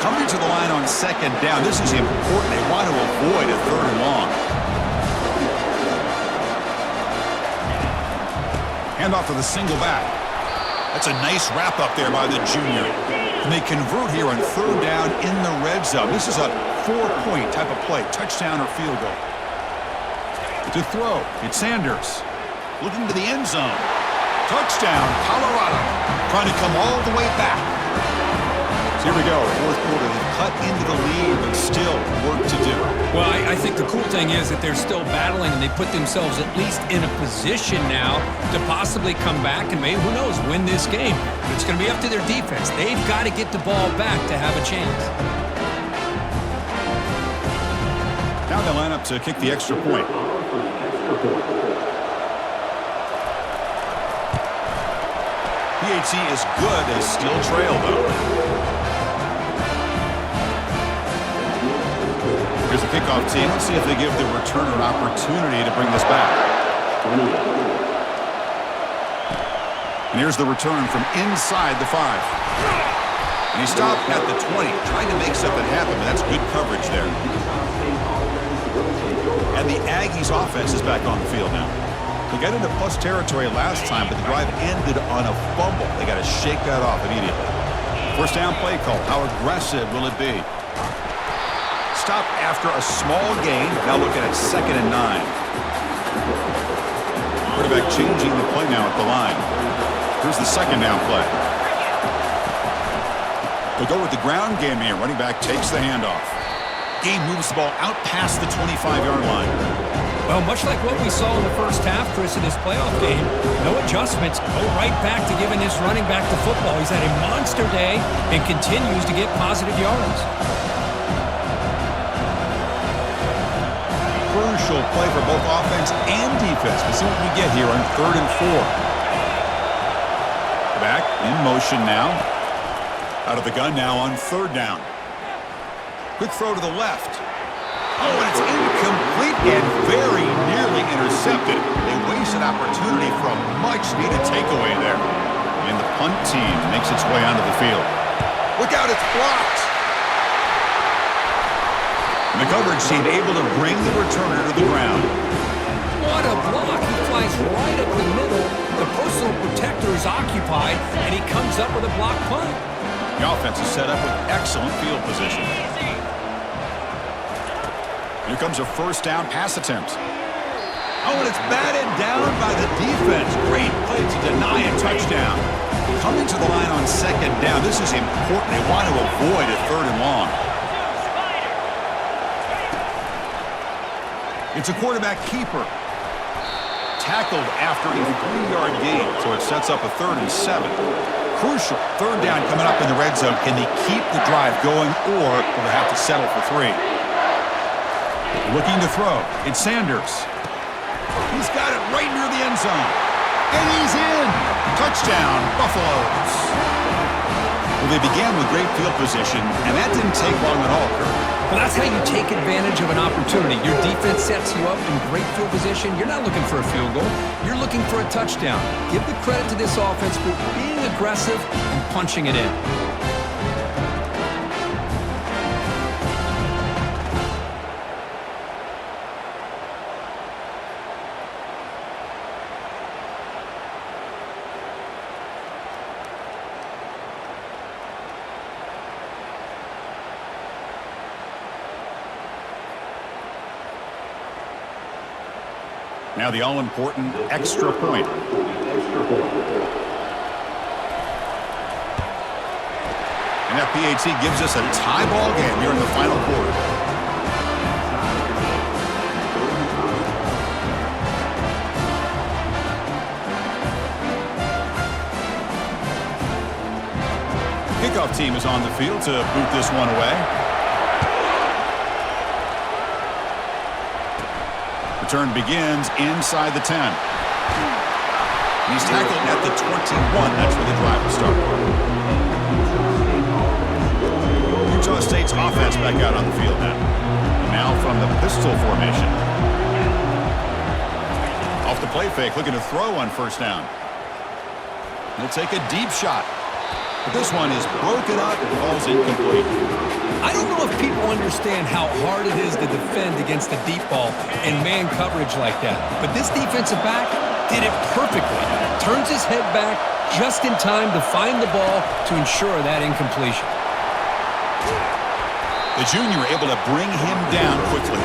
Coming to the line on second down. This is important. They want to avoid a third and long. Handoff to the single back. That's a nice wrap up there by the junior. And they convert here on third down in the red zone. This is a 4-point type of play. Touchdown or field goal. To throw, it's Sanders. Looking to the end zone. Touchdown, Colorado. Trying to come all the way back. Here we go, fourth quarter. They've cut into the lead, but still work to do. Well, I think the cool thing is that they're still battling, and they put themselves at least in a position now to possibly come back and maybe, who knows, win this game. But it's going to be up to their defense. They've got to get the ball back to have a chance. Now they line up to kick the extra point. PHC is good. They still trail, though. Here's the kickoff team. Let's see if they give the returner an opportunity to bring this back. And here's the return from inside the 5. And he stopped at the 20, trying to make something happen, but that's good coverage there. And the Aggies offense is back on the field now. They got into plus territory last time, but the drive ended on a fumble. They got to shake that off immediately. First down play call. How aggressive will it be? Stop after a small gain. Now looking at 2nd and 9. Quarterback changing the play now at the line. Here's the second down play. They go with the ground game here. Running back takes the handoff. Game moves the ball out past the 25-yard line. Well, much like what we saw in the first half, Chris, in this playoff game, no adjustments. Go right back to giving this running back the football. He's had a monster day and continues to get positive yards. Crucial play for both offense and defense. We'll see what we get here on 3rd and 4. Back in motion now. Out of the gun now on 3rd down. Quick throw to the left. Oh, and it's incomplete and very nearly intercepted. They waste an opportunity for a much-needed takeaway there. And the punt team makes its way onto the field. Look out, it's blocked. And the coverage team able to bring the returner to the ground. What a block. He flies right up the middle. The personal protector is occupied, and he comes up with a block punt. The offense is set up with excellent field position. Here comes a first down pass attempt. Oh, and it's batted down by the defense. Great play to deny a touchdown. Coming to the line on 2nd down. This is important. They want to avoid a 3rd and long. It's a quarterback keeper. Tackled after a 3-yard gain, so it sets up a 3rd and 7. Crucial. 3rd down coming up in the red zone. Can they keep the drive going, or will they have to settle for 3? Looking to throw. It's Sanders. He's got it right near the end zone. And he's in. Touchdown, Buffaloes. Well, they began with great field position, and that didn't take long at all, Kirk. Well, that's how you take advantage of an opportunity. Your defense sets you up in great field position. You're not looking for a field goal. You're looking for a touchdown. Give the credit to this offense for being aggressive and punching it in. Now the all-important extra point. And that PAT gives us a tie ball game here in the final quarter. Kickoff team is on the field to boot this one away. Return begins inside the 10. He's tackled at the 21. That's where the drive will start. Utah State's offense back out on the field now. Now from the pistol formation. Off the play fake, looking to throw on first down. He'll take a deep shot. But this one is broken up and falls incomplete. I don't know if people understand how hard it is to defend against a deep ball and man coverage like that. But this defensive back did it perfectly. Turns his head back just in time to find the ball to ensure that incompletion. The junior able to bring him down quickly.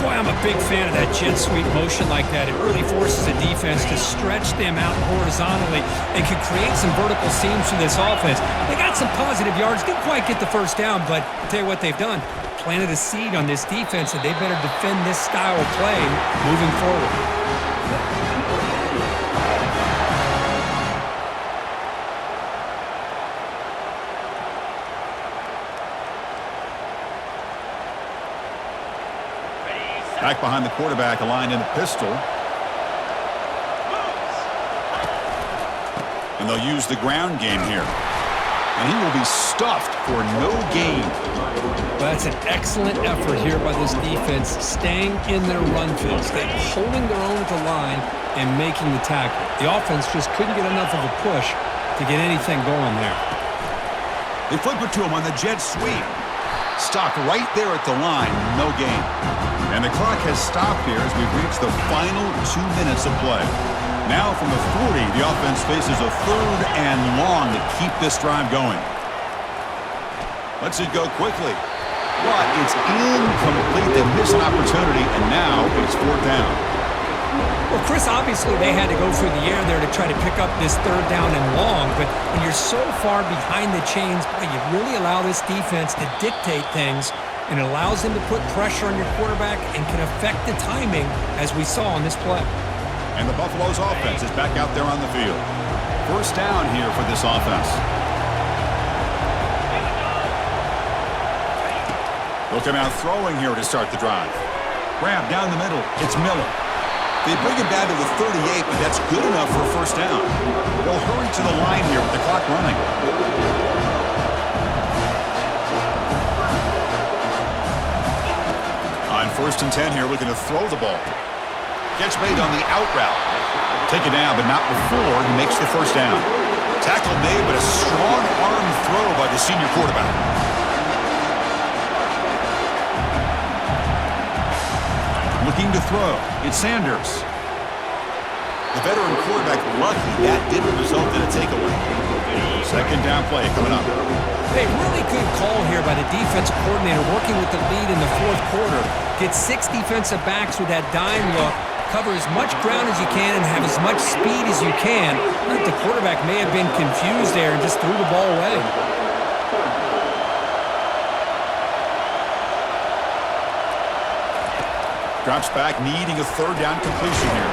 Boy, I'm a big fan of that jet sweep motion like that. It really forces a defense to stretch them out horizontally and can create some vertical seams for this offense. They got some positive yards, didn't quite get the first down, but I'll tell you what they've done. Planted a seed on this defense, and they better defend this style of play moving forward. Back behind the quarterback, aligned in the pistol. And they'll use the ground game here. And he will be stuffed for no gain. Well, that's an excellent effort here by this defense, staying in their run field, holding their own at the line and making the tackle. The offense just couldn't get enough of a push to get anything going there. They flip it to him on the jet sweep. Stopped right there at the line, no gain. And the clock has stopped here as we've reached the final 2 minutes of play. Now from the 40, the offense faces a 3rd and long to keep this drive going. Lets it go quickly. But it's incomplete. They miss an opportunity, and now it's 4th down. Well, Chris, obviously they had to go through the air there to try to pick up this 3rd down and long, but when you're so far behind the chains, boy, you really allow this defense to dictate things, and it allows them to put pressure on your quarterback and can affect the timing, as we saw on this play. And the Buffaloes offense is back out there on the field. 1st down here for this offense. They'll come out throwing here to start the drive. Grab down the middle. It's Miller. They bring him down to the 38, but that's good enough for a 1st down. They'll hurry to the line here with the clock running. On 1st and 10 here, looking to throw the ball. Catch made on the out route. Take it down, but not before he makes the 1st down. Tackle made, but a strong arm throw by the senior quarterback. Looking to throw. It's Sanders. The veteran quarterback lucky that didn't result in a takeaway. 2nd down play coming up. Hey, really good call here by the defensive coordinator working with the lead in the 4th quarter. Get 6 defensive backs with that dime look. Cover as much ground as you can and have as much speed as you can. I think the quarterback may have been confused there and just threw the ball away. Drops back, needing a 3rd down completion here.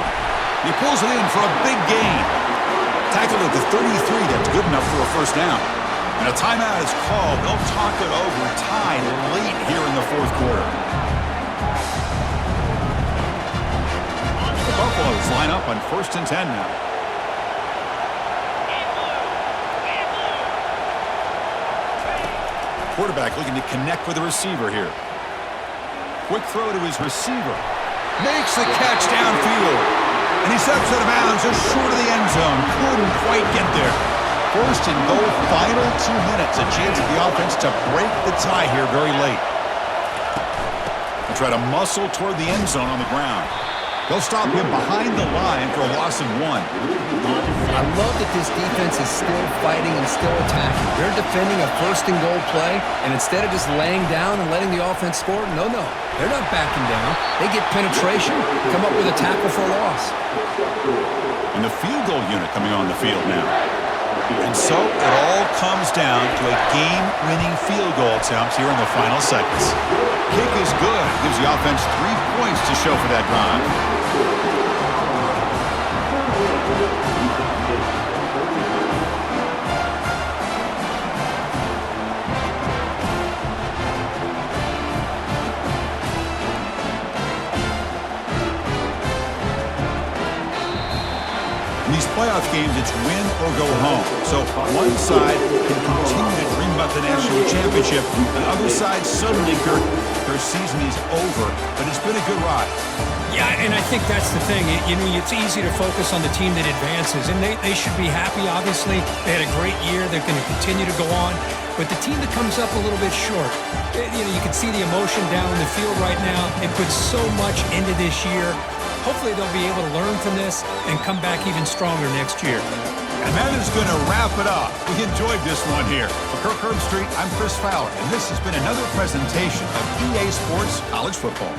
He pulls it in for a big gain. Tackled at the 33, that's good enough for a 1st down. And a timeout is called. They'll talk it over, tied late here in the 4th quarter. The Buffaloes line up on 1st and 10 now. Quarterback looking to connect with the receiver here. Quick throw to his receiver. Makes the catch downfield. And he steps out of bounds just short of the end zone. Couldn't quite get there. First and goal, final 2 minutes. A chance for the offense to break the tie here very late. They try to muscle toward the end zone on the ground. They'll stop him behind the line for a loss of 1. I love that this defense is still fighting and still attacking. They're defending a first and goal play, and instead of just laying down and letting the offense score, no. They're not backing down. They get penetration, come up with a tackle for a loss. And the field goal unit coming on the field now. And so it all comes down to a game-winning field goal attempt here in the final seconds. Kick is good. Gives the offense 3 points to show for that drive. In these playoff games, it's win or go home. So one side can continue to dream about the national championship. The other side suddenly, their season is over. But it's been a good ride. Yeah, and I think that's the thing. It's easy to focus on the team that advances, and they should be happy, obviously. They had a great year. They're going to continue to go on. But the team that comes up a little bit short, you can see the emotion down in the field right now. It puts so much into this year. Hopefully they'll be able to learn from this and come back even stronger next year. And that is going to wrap it up. We enjoyed this one here. For Kirk Herbstreit, I'm Chris Fowler, and this has been another presentation of EA Sports College Football.